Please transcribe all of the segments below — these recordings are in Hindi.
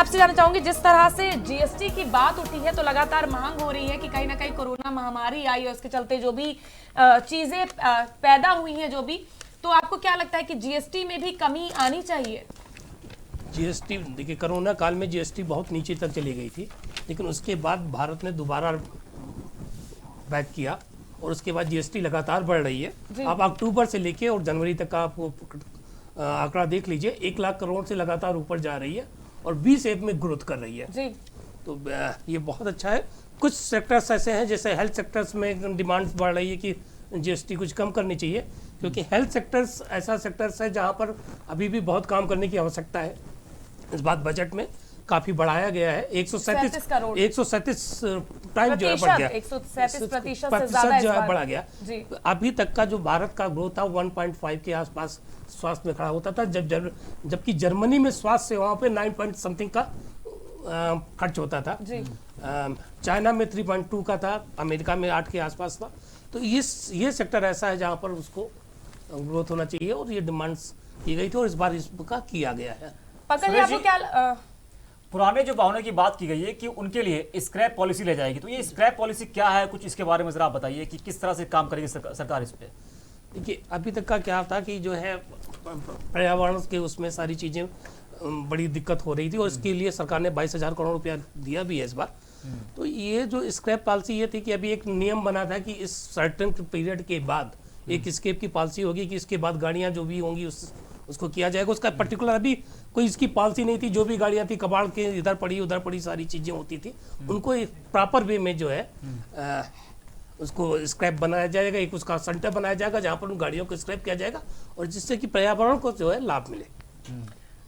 आपसे जानना चाहूंगी, जिस तरह से जीएसटी की बात उठी है तो लगातार मांग हो रही है कि कहीं ना कहीं कोरोना महामारी आई और उसके चलते जो भी चीजें पैदा हुई हैं, जो भी, तो आपको क्या लगता है कि जीएसटी में भी कमी आनी चाहिए? जीएसटी देखिए, कोरोना काल में जीएसटी बहुत नीचे तक चली गई थी, लेकिन उसके बाद भारत ने दोबारा बैक किया और उसके बाद जीएसटी लगातार बढ़ रही है। आप अक्टूबर से लेके और जनवरी तक का आपको आंकड़ा देख लीजिए, 1 लाख करोड़ से लगातार ऊपर जा रही है और 20 ऐप में ग्रोथ कर रही है जी। तो ये बहुत अच्छा है। कुछ सेक्टर्स ऐसे हैं जैसे हेल्थ सेक्टर्स में डिमांड्स बढ़ रही है कि जीएसटी कुछ कम करनी चाहिए, क्योंकि हेल्थ सेक्टर्स ऐसा सेक्टर्स है जहां पर अभी भी बहुत काम करने की आवश्यकता है। इस बात बजट में काफी बढ़ाया गया है, 137 टाइम जो है बढ़ गया, 137% से ज्यादा जो है बढ़ा गया। जी। अभी तक का जो भारत का ग्रोथ था 1.5 के आसपास स्वास्थ्य में खड़ा होता था, जबकि जर्मनी में स्वास्थ्य सेवाओं पे 9 पॉइंट समथिंग का खर्च होता था। चाइना में 3.2 का था, अमेरिका में 8 के आसपास था। तो ये सेक्टर ऐसा है जहां पर उसको ग्रोथ होना चाहिए और ये डिमांड्स की गई थी और इस बार इसका किया गया है। पंकज जी, आपको क्या पुराने जो वाहनों की बात की गई है कि उनके लिए स्क्रैप पॉलिसी ले जाएगी, तो ये स्क्रैप पॉलिसी क्या है, कुछ इसके बारे में जरा आप बताइए कि किस तरह से काम करेगी सरकार इस पे? देखिए, अभी तक का क्या था कि जो है पर्यावरण के उसमें सारी चीज़ें बड़ी दिक्कत हो रही थी और इसके लिए सरकार ने 22,000 करोड़ रुपया दिया भी है इस बार। तो ये जो स्क्रैप पॉलिसी ये थी कि अभी एक नियम बना था कि इस सर्टेन पीरियड के बाद एक स्क्रैप की पॉलिसी होगी कि इसके बाद गाड़ियाँ जो भी होंगी उसको किया जाएगा। उसका पर्टिकुलर अभी कोई इसकी पॉलिसी नहीं थी, जो भी गाड़ियाँ थी कबाड़ के इधर पड़ी उधर पड़ी सारी चीज़ें होती थी, उनको एक प्रॉपर वे में जो है उसको स्क्रैप बनाया जाएगा, एक उसका सेंटर बनाया जाएगा जहाँ पर उन गाड़ियों को स्क्रैप किया जाएगा और जिससे कि पर्यावरण को जो है लाभ मिले।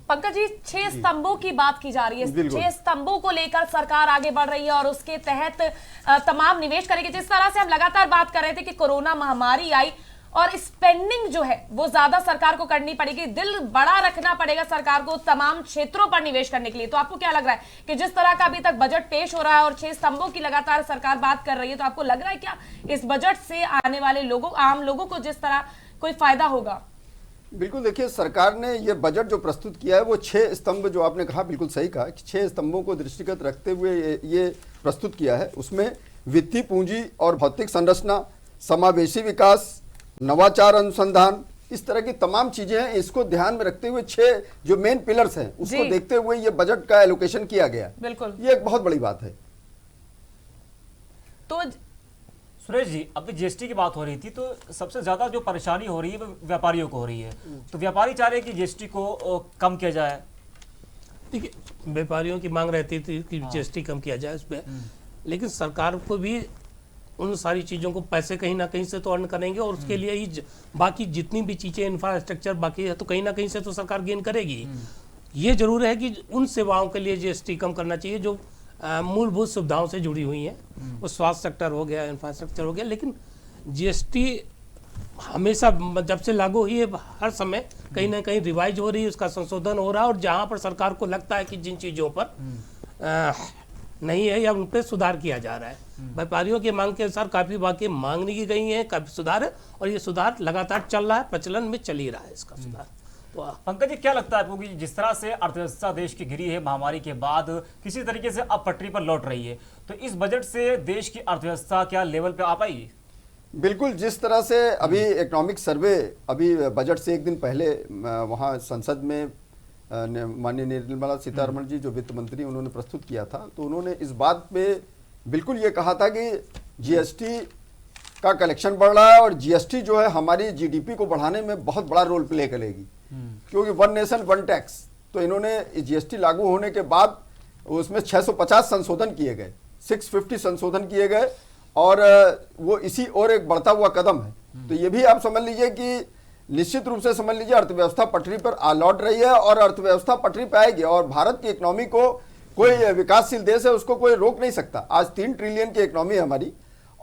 पंकज जी, 6 स्तंभों की बात की जा रही है, 6 स्तंभों को लेकर सरकार आगे बढ़ रही है और उसके तहत तमाम निवेश करेगी। जिस तरह से हम लगातार बात कर रहे थे कि कोरोना महामारी आई और स्पेंडिंग जो है वो ज्यादा सरकार को करनी पड़ेगी, दिल बड़ा रखना पड़ेगा सरकार को तमाम क्षेत्रों पर निवेश करने के लिए, तो आपको क्या लग रहा है कि जिस तरह का अभी तक बजट पेश हो रहा है और 6 स्तंभों की लगातार सरकार बात कर रही है, तो आपको लग रहा है क्या इस बजट से आने वाले लोगों, आम लोगों को जिस तरह कोई फायदा होगा? बिल्कुल, देखिए, सरकार ने ये बजट जो प्रस्तुत किया है वो 6 स्तंभ, जो आपने कहा बिल्कुल सही कहा कि 6 स्तंभों को दृष्टिगत रखते हुए ये प्रस्तुत किया है। उसमें वित्तीय पूंजी और भौतिक संरचना, समावेशी विकास, नवाचार अनुसंधान, इस तरह की तमाम चीजें हैं। इसको ध्यान में रखते हुए 6 जो मेन पिलर्स हैं उसको देखते हुए ये बजट का एलोकेशन किया गया। बिल्कुल, ये एक बहुत बड़ी बात है। तो सुरेश जी, अभी जीएसटी की बात हो रही थी, तो सबसे ज्यादा जो परेशानी हो रही है वो व्यापारियों को हो रही है, तो व्यापारी चाह रहे हैं कि जीएसटी को कम किया जाए। देखिए, व्यापारियों की मांग रहती थी कि जीएसटी कम किया जाए उस पर, लेकिन सरकार को भी उन सारी चीज़ों को पैसे कहीं ना कहीं से तो अर्न करेंगे और उसके लिए ही बाकी जितनी भी चीज़ें इंफ्रास्ट्रक्चर बाकी है तो कहीं ना कहीं से तो सरकार गेन करेगी। ये जरूर है कि उन सेवाओं के लिए जीएसटी कम करना चाहिए जो मूलभूत सुविधाओं से जुड़ी हुई हैं, वो स्वास्थ्य सेक्टर हो गया, इंफ्रास्ट्रक्चर हो गया। लेकिन जीएसटी हमेशा जब से लागू हुई है हर समय कहीं ना कहीं रिवाइज हो रही है, उसका संशोधन हो रहा है और जहाँ पर सरकार को लगता है कि जिन चीज़ों पर नहीं है या उन पर सुधार किया जा रहा है, व्यापारियों की मांग के अनुसार काफ़ी बाकी मांग की गई है, काफ़ी सुधार है और ये सुधार लगातार चल रहा है, प्रचलन में चल ही रहा है इसका सुधार। तो पंकज जी, क्या लगता है आपको कि जिस तरह से अर्थव्यवस्था देश की घिरी है महामारी के बाद किसी तरीके से अब पटरी पर लौट रही है, तो इस बजट से देश की अर्थव्यवस्था क्या लेवल पे आ पाएगी? बिल्कुल, जिस तरह से अभी इकोनॉमिक सर्वे अभी बजट से एक दिन पहले वहाँ संसद में माननीय निर्मला सीतारमण जी जो वित्त मंत्री उन्होंने प्रस्तुत किया था, तो उन्होंने इस बात पे बिल्कुल ये कहा था कि जीएसटी का कलेक्शन बढ़ रहा है और जीएसटी जो है हमारी जीडीपी को बढ़ाने में बहुत बड़ा रोल प्ले करेगी, क्योंकि 1 नेशन 1 टैक्स। तो इन्होंने जीएसटी लागू होने के बाद उसमें 650 संशोधन किए गए, 650 संशोधन किए गए और वो इसी और एक बढ़ता हुआ कदम है। तो ये भी आप समझ लीजिए कि निश्चित रूप से समझ लीजिए अर्थव्यवस्था पटरी पर लौट रही है और अर्थव्यवस्था पटरी पर आएगी और भारत की इकोनॉमी को कोई विकासशील देश है उसको कोई रोक नहीं सकता। आज 3 ट्रिलियन की इकोनॉमी है हमारी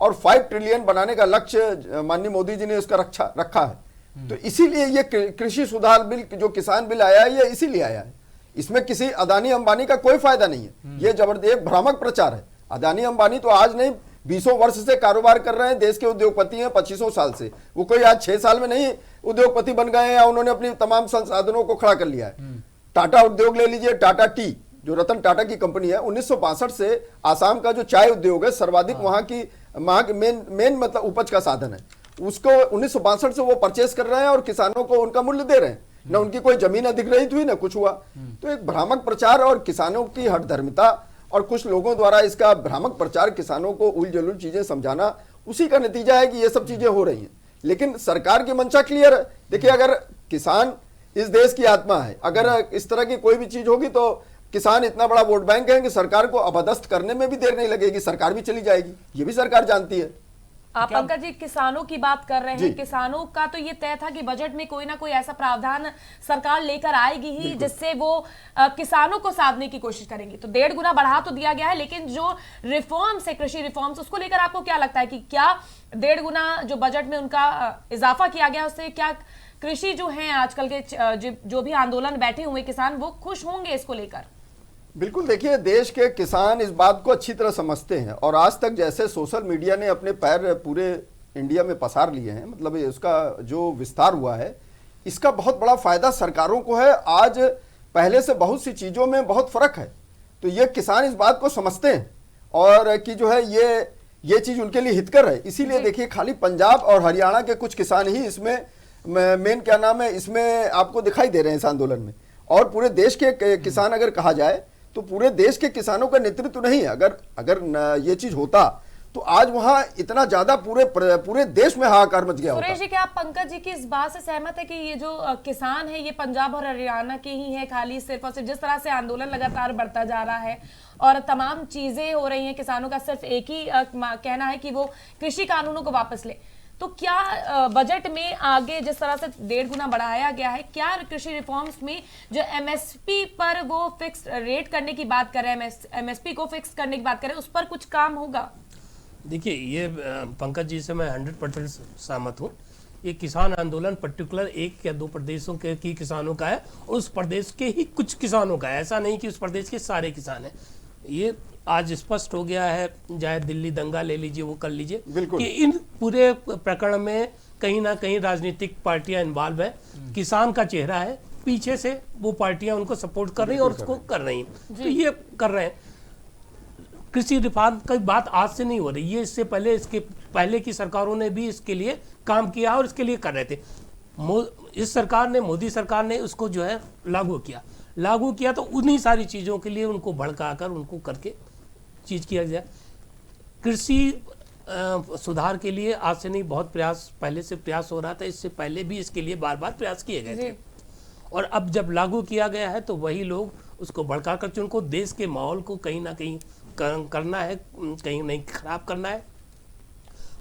और 5 ट्रिलियन बनाने का लक्ष्य माननीय मोदी जी ने उसका रखा है। तो इसीलिए ये कृषि सुधार बिल जो किसान बिल आया है ये इसीलिए आया है। इसमें किसी अदानी अंबानी का कोई फायदा नहीं है, ये जबरदस्त भ्रामक प्रचार है। अदानी अंबानी तो आज नहीं 20 वर्ष से कारोबार कर रहे हैं, देश के उद्योगपति हैं 25 साल से। वो कोई आज 6 साल में नहीं उद्योगपति बन गए हैं या उन्होंने अपनी तमाम संसाधनों को खड़ा कर लिया है। टाटा उद्योग ले लीजिए, टाटा टी जो रतन टाटा की कंपनी है, 1962 से आसाम का जो चाय उद्योग है सर्वाधिक वहां की मेन मतलब उपज का साधन है, उसको 1962 से वो परचेस कर रहे हैं और किसानों को उनका मूल्य दे रहे हैं। न उनकी कोई जमीन अधिग्रहित हुई, ना कुछ हुआ। तो एक भ्रामक प्रचार और किसानों की हठधर्मिता और कुछ लोगों द्वारा इसका भ्रामक प्रचार, किसानों को उल जलूल चीजें समझाना, उसी का नतीजा है कि ये सब चीजें हो रही हैं। लेकिन सरकार की मंशा क्लियर है। देखिए, अगर किसान इस देश की आत्मा है, अगर इस तरह की कोई भी चीज होगी तो किसान इतना बड़ा वोट बैंक है कि सरकार को अपदस्थ करने में भी देर नहीं लगेगी, सरकार भी चली जाएगी, ये भी सरकार जानती है। आप पंकज जी किसानों की बात कर रहे हैं, किसानों का तो ये तय था कि बजट में कोई ना कोई ऐसा प्रावधान सरकार लेकर आएगी ही जिससे वो किसानों को साधने की कोशिश करेंगी। तो 1.5 गुना बढ़ा तो दिया गया है, लेकिन जो रिफॉर्म्स है, कृषि रिफॉर्म्स, उसको लेकर आपको क्या लगता है कि क्या 1.5 गुना जो बजट में उनका इजाफा किया गया उससे क्या कृषि जो है आजकल के जो भी आंदोलन बैठे हुए किसान वो खुश होंगे इसको लेकर? बिल्कुल, देखिए, देश के किसान इस बात को अच्छी तरह समझते हैं और आज तक जैसे सोशल मीडिया ने अपने पैर पूरे इंडिया में पसार लिए हैं, मतलब उसका जो विस्तार हुआ है, इसका बहुत बड़ा फायदा सरकारों को है। आज पहले से बहुत सी चीजों में बहुत फर्क है, तो ये किसान इस बात को समझते हैं और कि जो है ये चीज उनके लिए हितकर है। इसीलिए देखिए, खाली पंजाब और हरियाणा के कुछ किसान ही इसमें मेन क्या नाम है इसमें आपको दिखाई दे रहे हैं इस आंदोलन में, और पूरे देश के किसान अगर कहा जाए तो पूरे देश के किसानों का नेतृत्व नहीं है। अगर ये चीज होता तो आज वहां इतना ज्यादा पूरे देश में हाहाकार मच गया होता। सुरेश जी, क्या आप पंकज जी की इस बात से सहमत है कि ये जो किसान है ये पंजाब और हरियाणा के ही है, खाली सिर्फ और सिर्फ जिस तरह से आंदोलन लगातार बढ़ता जा रहा है और तमाम चीजें हो रही हैं, किसानों का सिर्फ एक ही कहना है कि वो कृषि कानूनों को वापस ले, तो क्या बजट में आगे जिस तरह से 1.5 गुना बढ़ाया गया है, क्या कृषि रिफॉर्म्स में जो एमएसपी पर वो फिक्स रेट करने की बात कर रहे हैं, एमएसपी को फिक्स करने की बात कर रहे हैं, उस पर कुछ काम होगा? देखिए, ये पंकज जी से मैं 100% सहमत हूँ। ये किसान आंदोलन पर्टिकुलर 1 या 2 प्रदेशों के किसानों का है, उस प्रदेश के ही कुछ किसानों का है, ऐसा नहीं कि उस प्रदेश के सारे किसान हैं। ये आज स्पष्ट हो गया है, चाहे दिल्ली दंगा ले लीजिए, वो कर लीजिए, कि इन पूरे प्रकरण में कहीं ना कहीं राजनीतिक पार्टियां इन्वॉल्व है। किसान का चेहरा है, पीछे से वो पार्टियां उनको सपोर्ट कर रही हैं और उसको कर रही हैं, तो ये कर रहे हैं। कृषि रिफॉर्म की बात आज से नहीं हो रही, ये इससे पहले की सरकारों ने भी इसके लिए काम किया और इसके लिए कर रहे थे। इस सरकार ने, मोदी सरकार ने उसको जो है लागू किया तो उन्हीं सारी चीज़ों के लिए उनको भड़काकर उनको करके चीज़ किया जाए। कृषि सुधार के लिए आज से नहीं, बहुत पहले से प्रयास हो रहा था, इससे पहले भी इसके लिए बार बार प्रयास किए गए थे, और अब जब लागू किया गया है तो वही लोग उसको भड़काकर, उनको देश के माहौल को कहीं ना कहीं करना है, कहीं नहीं खराब करना है।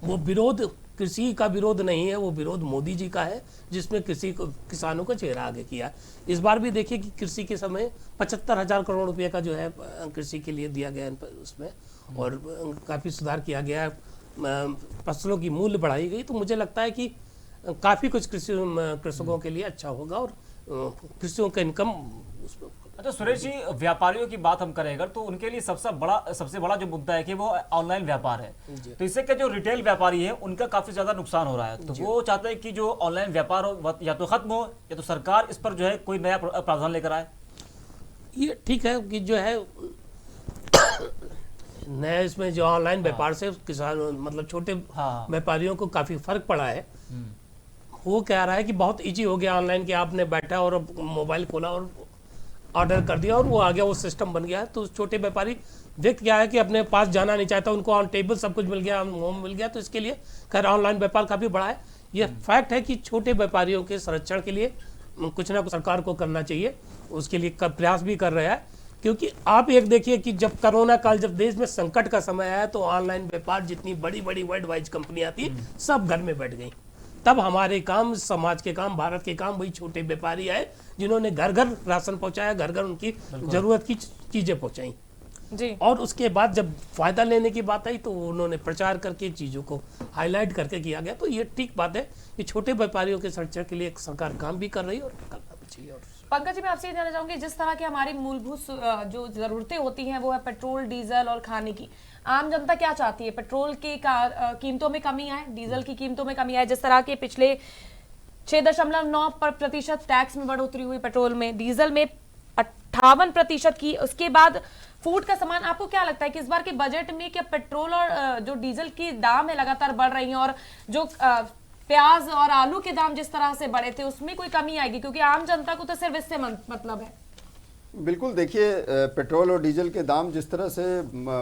वो विरोध कृषि का विरोध नहीं है, वो विरोध मोदी जी का है, जिसमें किसानों का चेहरा आगे किया। इस बार भी देखिए कि कृषि के समय 75,000 करोड़ रुपए का जो है कृषि के लिए दिया गया उसमें, और काफ़ी सुधार किया गया, फसलों की मूल्य बढ़ाई गई। तो मुझे लगता है कि काफ़ी कुछ कृषकों के लिए अच्छा होगा और कृषियों का इनकम। अच्छा सुरेश जी, व्यापारियों की बात हम करें अगर, तो उनके लिए सबसे बड़ा जो मुद्दा है कि वो ऑनलाइन व्यापार है, तो इससे क्या जो रिटेल व्यापारी है उनका काफी ज्यादा नुकसान हो रहा है। तो वो चाहते हैं कि जो ऑनलाइन व्यापार हो या तो खत्म हो, या तो सरकार इस पर जो है कोई नया प्रावधान लेकर आए। ये ठीक है कि जो है नया इसमें जो ऑनलाइन व्यापार से किसान मतलब छोटे व्यापारियों को काफी फर्क पड़ा है। वो कह रहा है कि बहुत इजी हो गया ऑनलाइन, कि आपने बैठा और मोबाइल खोला और ऑर्डर कर दिया और वो आ गया, वो सिस्टम बन गया। तो छोटे व्यापारी व्यक्ति क्या है कि अपने पास जाना नहीं चाहता, उनको ऑन टेबल सब कुछ मिल गया, होम मिल गया, तो इसके लिए खैर ऑनलाइन व्यापार काफ़ी बड़ा है। ये फैक्ट है कि छोटे व्यापारियों के संरक्षण के लिए कुछ ना कुछ सरकार को करना चाहिए, उसके लिए प्रयास भी कर रहा है। क्योंकि आप एक देखिए कि जब कोरोना काल, जब देश में संकट का समय आया, तो ऑनलाइन व्यापार जितनी बड़ी बड़ी वर्ल्ड वाइड कंपनियाँ थी सब घर में बैठ गई। तब हमारे काम, समाज के काम, भारत के काम वही छोटे व्यापारी आए, जिन्होंने घर घर राशन पहुंचाया, घर घर उनकी जरूरत की चीजें पहुंचाई जी। और उसके बाद जब फायदा लेने की बात आई तो उन्होंने प्रचार करके चीजों को हाईलाइट करके किया गया। तो ये ठीक बात है कि छोटे व्यापारियों के संरक्षण के लिए सरकार काम भी कर रही है और करना भी चाहिए। और पंकज जी, मैं आपसे ये जानना चाहूंगी, जिस तरह की हमारी मूलभूत जो जरूरतें होती हैं वो है पेट्रोल, डीजल और खाने की, आम जनता क्या चाहती है? पेट्रोल की कीमतों में कमी आए, डीजल की कीमतों में कमी आए, जिस तरह के पिछले 6.9% टैक्स में बढ़ोतरी हुई पेट्रोल में, डीजल में 58% की। उसके बाद फूड का सामान, आपको क्या लगता है कि इस बार के बजट में क्या पेट्रोल और जो डीजल की दाम है लगातार बढ़ रही हैं, और जो प्याज और आलू के दाम जिस तरह से बढ़े थे उसमें कोई कमी आएगी? क्योंकि आम जनता को तो सिर्फ इससे मतलब है। बिल्कुल, देखिए पेट्रोल और डीजल के दाम जिस तरह से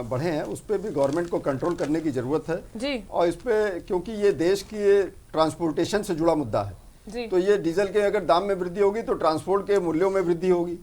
बढ़े हैं उस पर भी गवर्नमेंट को कंट्रोल करने की जरूरत है जी। और इस पे क्योंकि ये देश की ट्रांसपोर्टेशन से जुड़ा मुद्दा है जी। तो ये डीजल के अगर दाम में वृद्धि होगी तो ट्रांसपोर्ट के मूल्यों में वृद्धि होगी,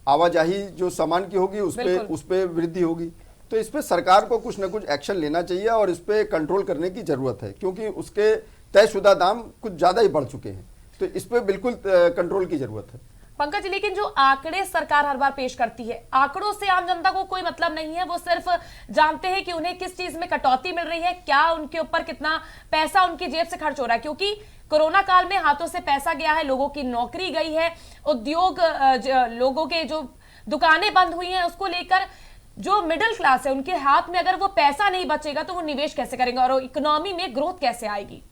आवाजाही जो सामान की होगी उस पे वृद्धि होगी। तो इस पे सरकार को कुछ ना कुछ एक्शन लेना चाहिए और इस पे कंट्रोल करने की जरूरत है, क्योंकि उसके तयशुदा दाम कुछ ज्यादा ही बढ़ चुके हैं। तो इस पे बिल्कुल कंट्रोल की जरूरत है। पंकज, लेकिन जो आंकड़े सरकार हर बार पेश करती है, आंकड़ों से आम जनता को कोई मतलब नहीं है। वो सिर्फ जानते हैं कि उन्हें किस चीज में कटौती मिल रही है, क्या उनके ऊपर कितना पैसा उनकी जेब से खर्च हो रहा है। क्योंकि कोरोना काल में हाथों से पैसा गया है, लोगों की नौकरी गई है, उद्योग, लोगों के जो दुकानें बंद हुई हैं, उसको लेकर जो मिडिल क्लास है उनके हाथ में अगर वो पैसा नहीं बचेगा तो वो निवेश कैसे करेंगे और इकोनॉमी में ग्रोथ कैसे आएगी?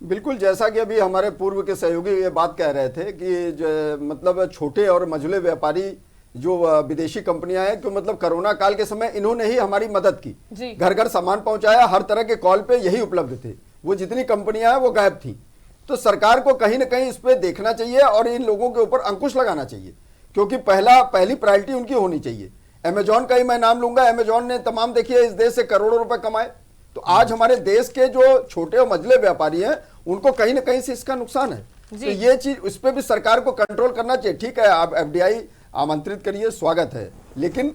बिल्कुल, जैसा कि अभी हमारे पूर्व के सहयोगी ये बात कह रहे थे कि मतलब छोटे और मझले व्यापारी जो विदेशी कंपनियां हैं, कि मतलब कोरोना काल के समय इन्होंने ही हमारी मदद की, घर घर सामान पहुंचाया, हर तरह के कॉल पे यही उपलब्ध थे। वो जितनी कंपनियां हैं वो गायब थी। तो सरकार को कहीं ना कहीं इस पे देखना चाहिए और इन लोगों के ऊपर अंकुश लगाना चाहिए, क्योंकि पहली प्रायोरिटी उनकी होनी चाहिए। अमेजॉन का ही मैं नाम लूंगा, अमेजॉन ने तमाम देखिए इस देश से करोड़ों रुपए कमाए। तो आज हमारे देश के जो छोटे और मझले व्यापारी हैं उनको कहीं ना कहीं से इसका नुकसान है। तो ये चीज, उस पर भी सरकार को कंट्रोल करना चाहिए। ठीक है, आप एफडीआई आमंत्रित करिए, स्वागत है, लेकिन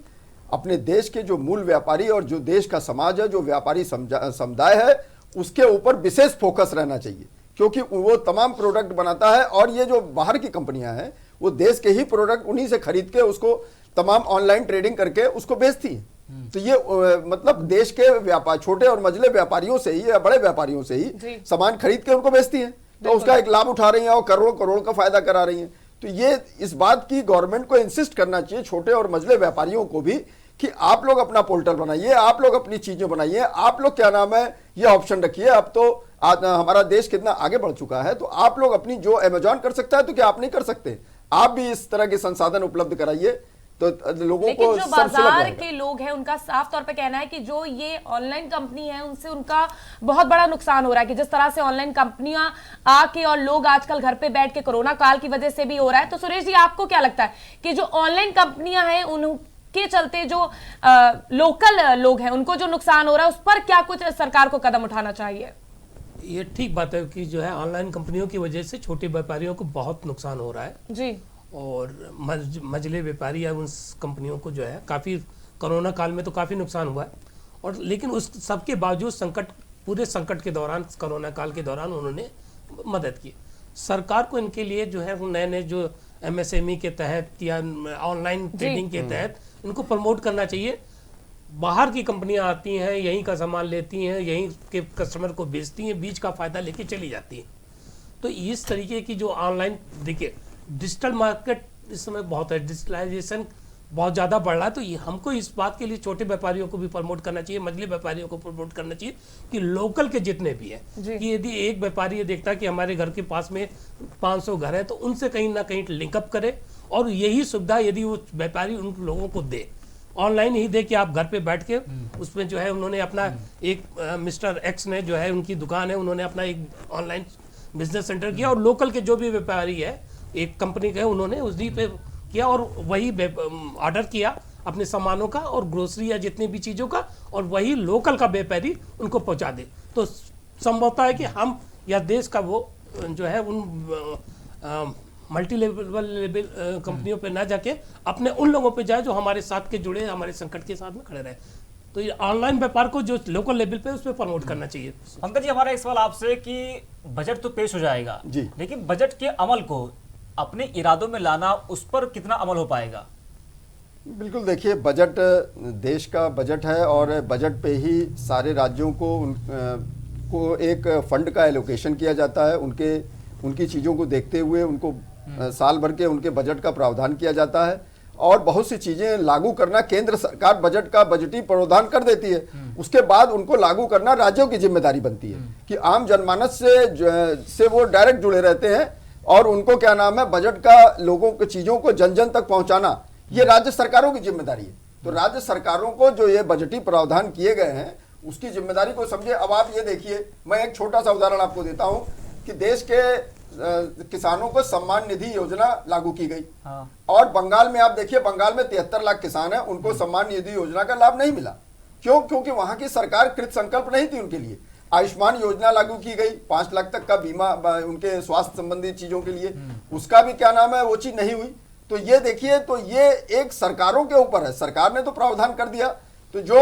अपने देश के जो मूल व्यापारी और जो देश का समाज है, जो व्यापारी समुदाय है, उसके ऊपर विशेष फोकस रहना चाहिए, क्योंकि वो तमाम प्रोडक्ट बनाता है और ये जो बाहर की कंपनियां हैं वो देश के ही प्रोडक्ट उन्हीं से खरीद के उसको तमाम ऑनलाइन ट्रेडिंग करके उसको बेचती है। तो ये मतलब देश के व्यापार, छोटे और मझले व्यापारियों से ही या बड़े व्यापारियों से ही सामान खरीद के उनको बेचती हैं, तो उसका एक लाभ उठा रही हैं और करोड़ करोड़ का फायदा करा रही हैं। तो ये इस बात की गवर्नमेंट को इंसिस्ट करना चाहिए छोटे और मझले व्यापारियों को भी कि आप लोग अपना पोर्टल बनाइए, आप लोग अपनी चीजें बनाइए, आप लोग क्या नाम है ये ऑप्शन रखिए। अब तो हमारा देश कितना आगे बढ़ चुका है, तो आप लोग अपनी जो अमेजॉन कर सकता है तो क्या आप नहीं कर सकते? आप भी इस तरह के संसाधन उपलब्ध कराइए तो लोगों को। जो बाजार के लोग हैं उनका साफ तौर पे कहना है कि जो ये ऑनलाइन कंपनी है उनसे उनका बहुत बड़ा नुकसान हो रहा है, कि जिस तरह से ऑनलाइन कंपनियां आके और लोग आजकल घर पे बैठ के कोरोना काल की वजह से भी हो रहा है। तो सुरेश जी, आपको क्या लगता है कि जो ऑनलाइन कंपनियां हैं उनके चलते जो लोकल लोग हैं उनको जो नुकसान हो रहा है उस पर क्या कुछ सरकार को कदम उठाना चाहिए? ये ठीक बात है कि जो है ऑनलाइन कंपनियों की वजह से छोटे व्यापारियों को बहुत नुकसान हो रहा है जी, और मझले व्यापारी या उन कंपनियों को जो है काफ़ी कोरोना काल में तो काफ़ी नुकसान हुआ है। और लेकिन उस सबके बावजूद पूरे संकट के दौरान, कोरोना काल के दौरान उन्होंने मदद की। सरकार को इनके लिए जो है नए नए जो एमएसएमई के तहत या ऑनलाइन ट्रेडिंग के तहत इनको प्रमोट करना चाहिए। बाहर की कंपनियां आती हैं, यहीं का सामान लेती हैं, यहीं के कस्टमर को बेचती हैं, बीच का फायदा लेके चली जाती हैं। तो इस तरीके की जो ऑनलाइन, देखिए डिजिटल मार्केट इस समय बहुत है, डिजिटलाइजेशन बहुत ज़्यादा बढ़ रहा है। तो ये हमको इस बात के लिए छोटे व्यापारियों को भी प्रमोट करना चाहिए, मझले व्यापारियों को प्रमोट करना चाहिए कि लोकल के जितने भी हैं, कि यदि एक व्यापारी ये देखता है कि हमारे घर के पास में 500 घर है तो उनसे कहीं ना कहीं लिंकअप करे, और यही सुविधा यदि वो व्यापारी उन लोगों को दे, ऑनलाइन ही दे कि आप घर पे बैठ के उसमें जो है उन्होंने अपना एक मिस्टर एक्स ने जो है उनकी दुकान है, उन्होंने अपना एक ऑनलाइन बिजनेस सेंटर किया और लोकल के जो भी व्यापारी है एक कंपनी के उन्होंने उसी पे किया और वही ऑर्डर किया अपने सामानों का और ग्रोसरी या जितनी भी चीज़ों का, और वही लोकल का व्यापारी उनको पहुंचा दे। तो संभवतः है कि हम या देश का वो जो है उन मल्टी लेवल कंपनियों पे ना जाके अपने उन लोगों पे जाए जो हमारे साथ के जुड़े, हमारे संकट के साथ में खड़े रहे। तो ये ऑनलाइन व्यापार को जो लोकल लेवल पे उस पर प्रमोट करना चाहिए। पंकज जी, हमारा एक सवाल आपसे कि बजट तो पेश हो जाएगा जी, लेकिन बजट के अमल को अपने इरादों में लाना, उस पर कितना अमल हो पाएगा? बिल्कुल, देखिए बजट देश का बजट है और बजट पे ही सारे राज्यों को एक फंड का एलोकेशन किया जाता है। उनकी चीज़ों को देखते हुए उनको साल भर के उनके बजट का प्रावधान किया जाता है और बहुत सी चीजें लागू करना केंद्र सरकार बजट का बजटीय प्रावधान कर देती है। उसके बाद उनको लागू करना राज्यों की जिम्मेदारी बनती है कि आम जनमानस से वो डायरेक्ट जुड़े रहते हैं और उनको क्या नाम है बजट का लोगों की चीजों को जन जन तक पहुंचाना, ये राज्य सरकारों की जिम्मेदारी है। तो राज्य सरकारों को जो ये बजटीय प्रावधान किए गए हैं उसकी जिम्मेदारी को समझे। अब आप ये देखिए, मैं एक छोटा सा उदाहरण आपको देता हूं कि देश के किसानों को सम्मान निधि योजना लागू की गई। हाँ। और बंगाल में आप देखिए, बंगाल में 73 लाख किसान हैं, उनको सम्मान निधि योजना का लाभ नहीं मिला। क्यों? क्योंकि वहां की सरकार कृत संकल्प नहीं थी उनके लिए। आयुष्मान योजना लागू की गई, 5 लाख तक का बीमा उनके स्वास्थ्य संबंधी चीजों के लिए, उसका भी क्या नाम है वो चीज नहीं हुई। तो ये देखिए, तो ये एक सरकारों के ऊपर है, सरकार ने तो प्रावधान कर दिया। तो जो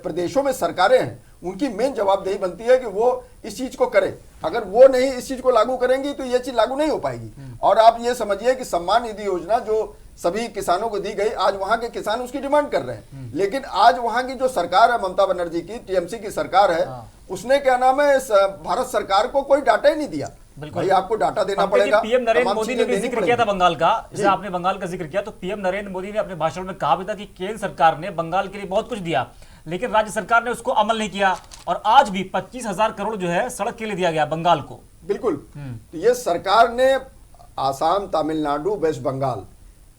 प्रदेशों में सरकारें हैं उनकी मेन जवाबदेही बनती है कि वो इस चीज को करें। अगर वो नहीं इस चीज को लागू करेंगी तो ये चीज लागू नहीं हो पाएगी। और आप ये समझिए कि सम्मान निधि योजना जो सभी किसानों को दी गई, आज वहां के किसान उसकी डिमांड कर रहे हैं। लेकिन आज वहां की जो सरकार है, ममता बनर्जी की टीएमसी की सरकार है, उसने क्या नाम है भारत सरकार को कोई डाटा ही नहीं दिया। भाई आपको डाटा देना पड़ेगा। पीएम नरेंद्र तमाम मोदी ने चीजें भी देनी जिक्र किया था पड़ेंगी। बंगाल का, जैसे आपने बंगाल का जिक्र किया, तो पीएम नरेंद्र मोदी ने अपने भाषण में कहा भी था कि केंद्र सरकार ने बंगाल के लिए बहुत कुछ दिया, लेकिन राज्य सरकार ने उसको अमल नहीं किया। और आज भी 25,000 करोड़ जो है सड़क के लिए दिया गया बंगाल को। बिल्कुल। तो ये सरकार ने आसाम, तमिलनाडु, वेस्ट बंगाल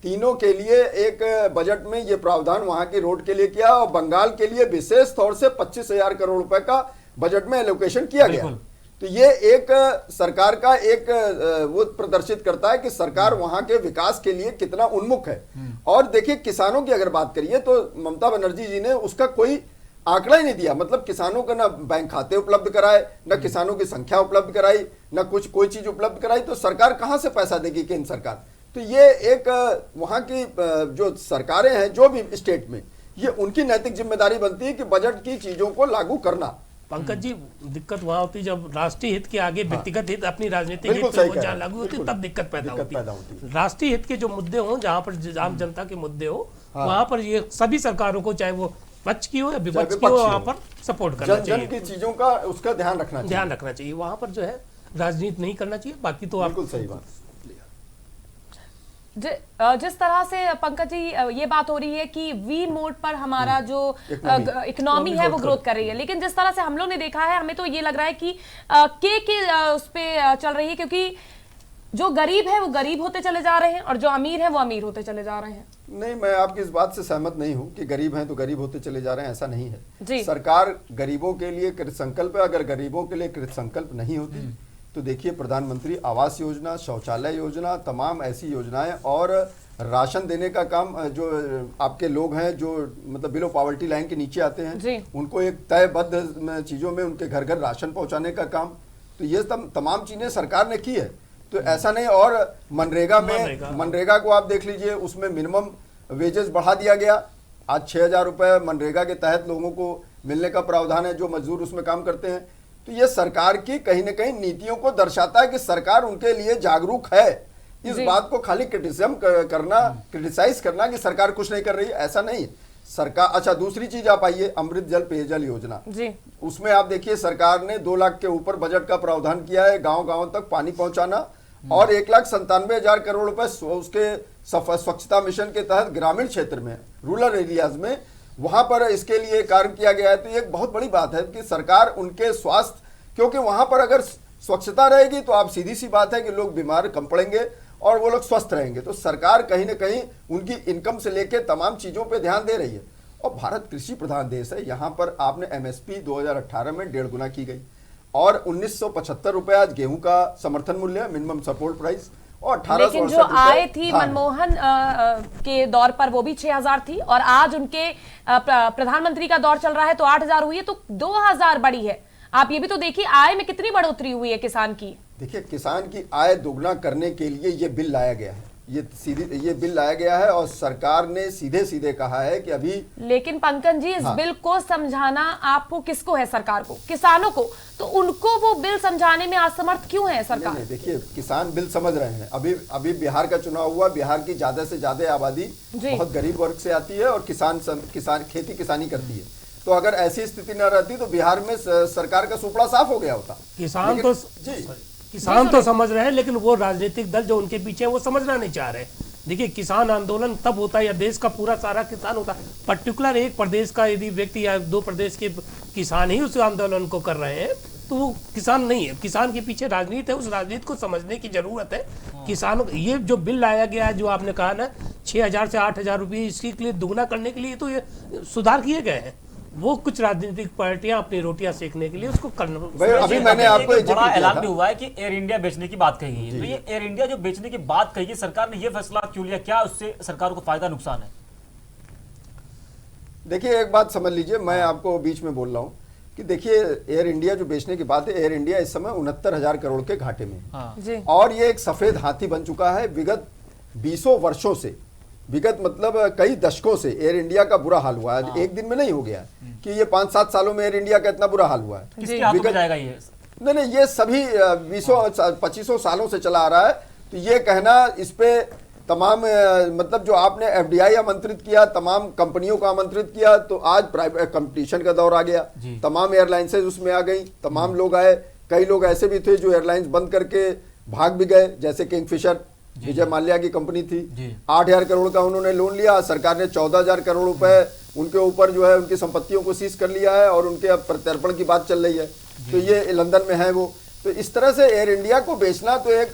तीनों के लिए एक बजट में ये प्रावधान वहां की रोड के लिए किया, और बंगाल के लिए विशेष तौर से 25,000 करोड़ रुपए का बजट में एलोकेशन किया गया। तो ये एक सरकार का एक वो प्रदर्शित करता है कि सरकार वहां के विकास के लिए कितना उन्मुख है। और देखिए, किसानों की अगर बात करिए तो ममता बनर्जी जी ने उसका कोई आंकड़ा ही नहीं दिया। मतलब किसानों को ना बैंक खाते उपलब्ध कराए, न किसानों की संख्या उपलब्ध कराई, न कुछ कोई चीज उपलब्ध कराई। तो सरकार कहां से पैसा देगी केंद्र सरकार? तो ये एक वहां की जो सरकारें हैं जो भी स्टेट में, ये उनकी नैतिक जिम्मेदारी बनती है कि बजट की चीजों को लागू करना। पंकज जी, दिक्कत वहां होती है जब राष्ट्रीय हित के आगे व्यक्तिगत हित, अपनी राजनीतिक बिल्कुल हित सही पे कह रहे जहाँ हैं। लागू होती है, बिल्कुल। तब दिक्कत पैदा होती पैदा है। होती है। राष्ट्रीय हित के जो मुद्दे हों, जहाँ पर आम जनता के मुद्दे हो, वहां पर ये सभी सरकारों को, चाहे वो पक्ष की हो या विपक्ष की हो, वहां पर सपोर्ट करना जन जन चाहिए, की चीजों का उसका ध्यान रखना चाहिए। ध्यान रखना चाहिए। वहां पर जो है राजनीति नहीं करना चाहिए। बाकी तो आप बिल्कुल सही बात। जिस तरह से पंकज जी ये बात हो रही है कि वी मोड पर हमारा जो इकोनॉमी है वो ग्रोथ कर रही है, लेकिन जिस तरह से हम लोग ने देखा है, हमें तो ये लग रहा है कि उस पे चल रही है, क्योंकि जो गरीब है वो गरीब होते चले जा रहे हैं और जो अमीर है वो अमीर होते चले जा रहे हैं। नहीं, मैं आपकी इस बात से सहमत नहीं हूं कि गरीब हैं तो गरीब होते चले जा रहे हैं, ऐसा नहीं है जी। सरकार गरीबों के लिए कृत संकल्प है। अगर गरीबों के लिए कृत संकल्प नहीं होती तो देखिए, प्रधानमंत्री आवास योजना, शौचालय योजना, तमाम ऐसी योजनाएं और राशन देने का काम, जो आपके लोग हैं जो मतलब बिलो पॉवर्टी लाइन के नीचे आते हैं, उनको एक तयबद्ध चीजों में उनके घर घर राशन पहुंचाने का काम, तो ये तमाम चीजें सरकार ने की है। तो ऐसा नहीं। और मनरेगा को आप देख लीजिए, उसमें मिनिमम वेजेस बढ़ा दिया गया। आज 6,000 रुपए मनरेगा के तहत लोगों को मिलने का प्रावधान है जो मजदूर उसमें काम करते हैं। तो ये सरकार की कहीं ना कहीं नीतियों को दर्शाता है कि सरकार उनके लिए जागरूक है। इस बात को खाली क्रिटिसाइज करना कि सरकार कुछ नहीं कर रही है, ऐसा नहीं है सरकार। अच्छा, दूसरी चीज आप आइए, अमृत जल पेयजल योजना जी। उसमें आप देखिए, सरकार ने 2 लाख के ऊपर बजट का प्रावधान किया है गांव-गांव तक पानी पहुंचाना, और 1,97,000 करोड़ रुपए उसके स्वच्छता मिशन के तहत ग्रामीण क्षेत्र में, रूरल एरियाज में, वहां पर इसके लिए कार्य किया गया है। तो ये एक बहुत बड़ी बात है कि सरकार उनके स्वास्थ्य, क्योंकि वहां पर अगर स्वच्छता रहेगी तो आप सीधी सी बात है कि लोग बीमार कम पड़ेंगे और वो लोग स्वस्थ रहेंगे। तो सरकार कहीं ना कहीं उनकी इनकम से लेकर तमाम चीजों पे ध्यान दे रही है। और भारत कृषि प्रधान देश है, यहाँ पर आपने एमएसपी 2018 में 1.5 गुना की गई, और 1975 रुपए आज गेहूं का समर्थन मूल्य, मिनिमम सपोर्ट प्राइस, और 1868 लेकिन जो आय थी मनमोहन के दौर पर वो भी 6,000 थी, और आज उनके प्रधानमंत्री का दौर चल रहा है तो 8,000 हुई है, तो 2,000 बढ़ी है। आप ये भी तो देखिए आय में कितनी बढ़ोतरी हुई है किसान की। देखिए, किसान की आय दोगुना करने के लिए ये बिल लाया गया है, ये बिल लाया गया है, और सरकार ने सीधे सीधे कहा है कि अभी। लेकिन पंकज जी, इस बिल को समझाना आपको किसको है? सरकार को, किसानों को। तो उनको वो बिल समझाने में असमर्थ क्यों है सरकार? नहीं, देखिए, किसान बिल समझ रहे हैं। अभी बिहार का चुनाव हुआ, बिहार की ज्यादा से ज्यादा आबादी बहुत गरीब वर्ग से आती है, और किसान खेती किसानी करती है। तो अगर ऐसी स्थिति न रहती तो बिहार में सरकार का सुपड़ा साफ हो गया होता। किसान तो समझ रहे हैं, लेकिन वो राजनीतिक दल जो उनके पीछे है वो समझना नहीं चाह रहे। देखिए, किसान आंदोलन तब होता है या देश का पूरा सारा किसान होता है। पर्टिकुलर एक प्रदेश का यदि व्यक्ति या 2 प्रदेश के किसान ही उस आंदोलन को कर रहे हैं तो वो किसान नहीं है। किसान के पीछे राजनीति है, उस राजनीति को समझने की जरूरत है। किसानों, ये जो बिल लाया गया है, जो आपने कहा ना 6,000 से 8,000 रुपये इसके लिए दुगना करने के लिए तो ये सुधार किए गए हैं। वो कुछ राजनीतिक पार्टियां अपनी रोटियां सेकने के लिए उसको करना। भाई अभी मैंने आपको एक जिक्र बड़ा किया ऐलान था। भी हुआ है कि एयर इंडिया बेचने की बात कही गई है। तो ये एयर इंडिया जो बेचने की बात कही गई, सरकार ने ये फैसला क्यों लिया? क्या उससे सरकार को फायदा नुकसान है? देखिए एक बात समझ लीजिए, मैं आपको बीच में बोल रहा हूँ कि देखिए एयर इंडिया जो बेचने की बात है, एयर इंडिया इस समय 69,000 करोड़ के घाटे में है। हाँ। जी और ये एक सफेद हाथी बन चुका है। विगत 20 वर्षों से, विगत मतलब कई दशकों से एयर इंडिया का बुरा हाल हुआ है। एक दिन में नहीं हो गया कि ये 5-7 सालों में एयर इंडिया का इतना बुरा हाल हुआ है। किसके हाथों में जाएगा ये? नहीं, ये सभी 20-25 सालों से चला आ रहा है। तो ये कहना, इस पे तमाम मतलब जो आपने एफडीआई आमंत्रित किया, तमाम कंपनियों को आमंत्रित किया, तो आज प्राइवेट कंपटीशन का दौर आ गया। तमाम एयरलाइंसेज उसमें आ गई, तमाम लोग आए। कई लोग ऐसे भी थे जो एयरलाइंस बंद करके भाग भी गए, जैसे किंगफिशर, विजय माल्या की कंपनी थी। 8,000 करोड़ का उन्होंने लोन लिया, सरकार ने 14,000 करोड़ रुपए उनके ऊपर जो है उनकी संपत्तियों को सीज कर लिया है और उनके अब प्रत्यर्पण की बात चल रही है। तो ये लंदन में है वो। तो इस तरह से एयर इंडिया को बेचना तो एक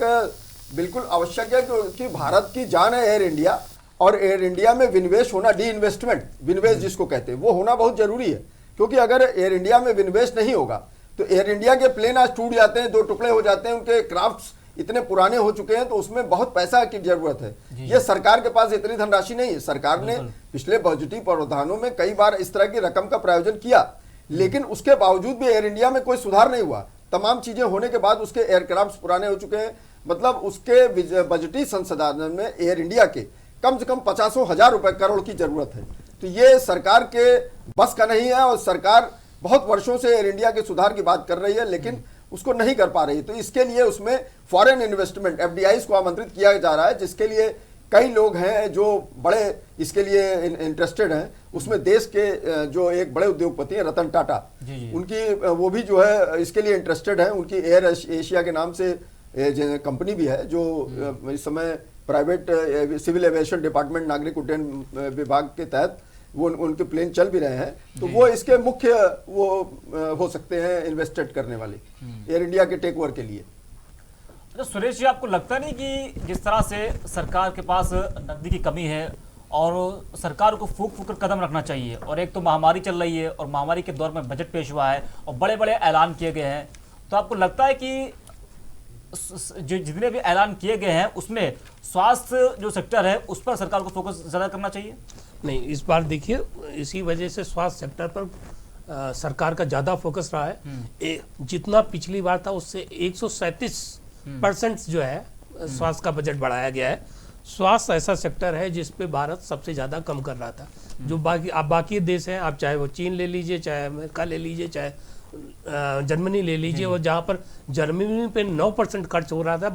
बिल्कुल आवश्यक है, क्योंकि भारत की जान है एयर इंडिया, और एयर इंडिया में विनिवेश होना, डी इन्वेस्टमेंट, विनिवेश जिसको कहते हैं, वो होना बहुत जरूरी है। क्योंकि अगर एयर इंडिया में विनिवेश नहीं होगा तो एयर इंडिया के प्लेन आज टूट जाते हैं, 2 टुकड़े हो जाते हैं, उनके क्राफ्ट्स इतने पुराने हो चुके हैं, तो उसमें बहुत पैसा की जरूरत है। ये सरकार के पास इतनी धनराशि नहीं है। सरकार ने पिछले बजटीय प्रावधानों में कई बार इस तरह की रकम का प्रायोजन किया, लेकिन उसके बावजूद भी एयर इंडिया में कोई सुधार नहीं हुआ। तमाम चीजें होने के बाद उसके एयरक्राफ्ट पुराने हो चुके हैं। मतलब उसके बजटीय संसाधन में एयर इंडिया के कम से कम 50,000 करोड़ की जरूरत है। तो ये सरकार के बस का नहीं है, और सरकार बहुत वर्षों से एयर इंडिया के सुधार की बात कर रही है, लेकिन उसको नहीं कर पा रही। तो इसके लिए उसमें फॉरेन इन्वेस्टमेंट, एफडीआईज को आमंत्रित किया जा रहा है, जिसके लिए कई लोग हैं जो बड़े इसके लिए इंटरेस्टेड हैं। उसमें देश के जो एक बड़े उद्योगपति हैं रतन टाटा, उनकी वो भी जो है इसके लिए इंटरेस्टेड है। उनकी एयर एशिया के नाम से कंपनी भी है, जो इस समय प्राइवेट सिविल एविएशन डिपार्टमेंट, नागरिक उड्डयन विभाग के तहत वो उनके प्लेन चल भी रहे हैं। तो वो इसके मुख्य वो हो सकते हैं इन्वेस्टेड करने वाले एयर इंडिया के टेक ओवर के लिए। तो सुरेश जी, आपको लगता नहीं कि जिस तरह से सरकार के पास नकदी की कमी है और सरकार को फूक फूक कर कदम रखना चाहिए, और एक तो महामारी चल रही है और महामारी के दौर में बजट पेश हुआ है और बड़े बड़े ऐलान किए गए हैं, तो आपको लगता है कि जो जितने भी ऐलान किए गए हैं उसमें स्वास्थ्य जो सेक्टर है उस पर सरकार को फोकस ज़्यादा करना चाहिए? नहीं, इस बार देखिए इसी वजह से स्वास्थ्य सेक्टर पर सरकार का ज़्यादा फोकस रहा है। जितना पिछली बार था उससे 137% जो है स्वास्थ्य का बजट बढ़ाया गया है। स्वास्थ्य ऐसा सेक्टर है जिस पे भारत सबसे ज़्यादा कम कर रहा था। जो बाकी देश हैं, आप चाहे वो चीन ले लीजिए, चाहे अमेरिका ले लीजिए, चाहे जर्मनी ले लीजिए, और जहाँ पर जर्मनी पे 9% खर्च हो रहा था,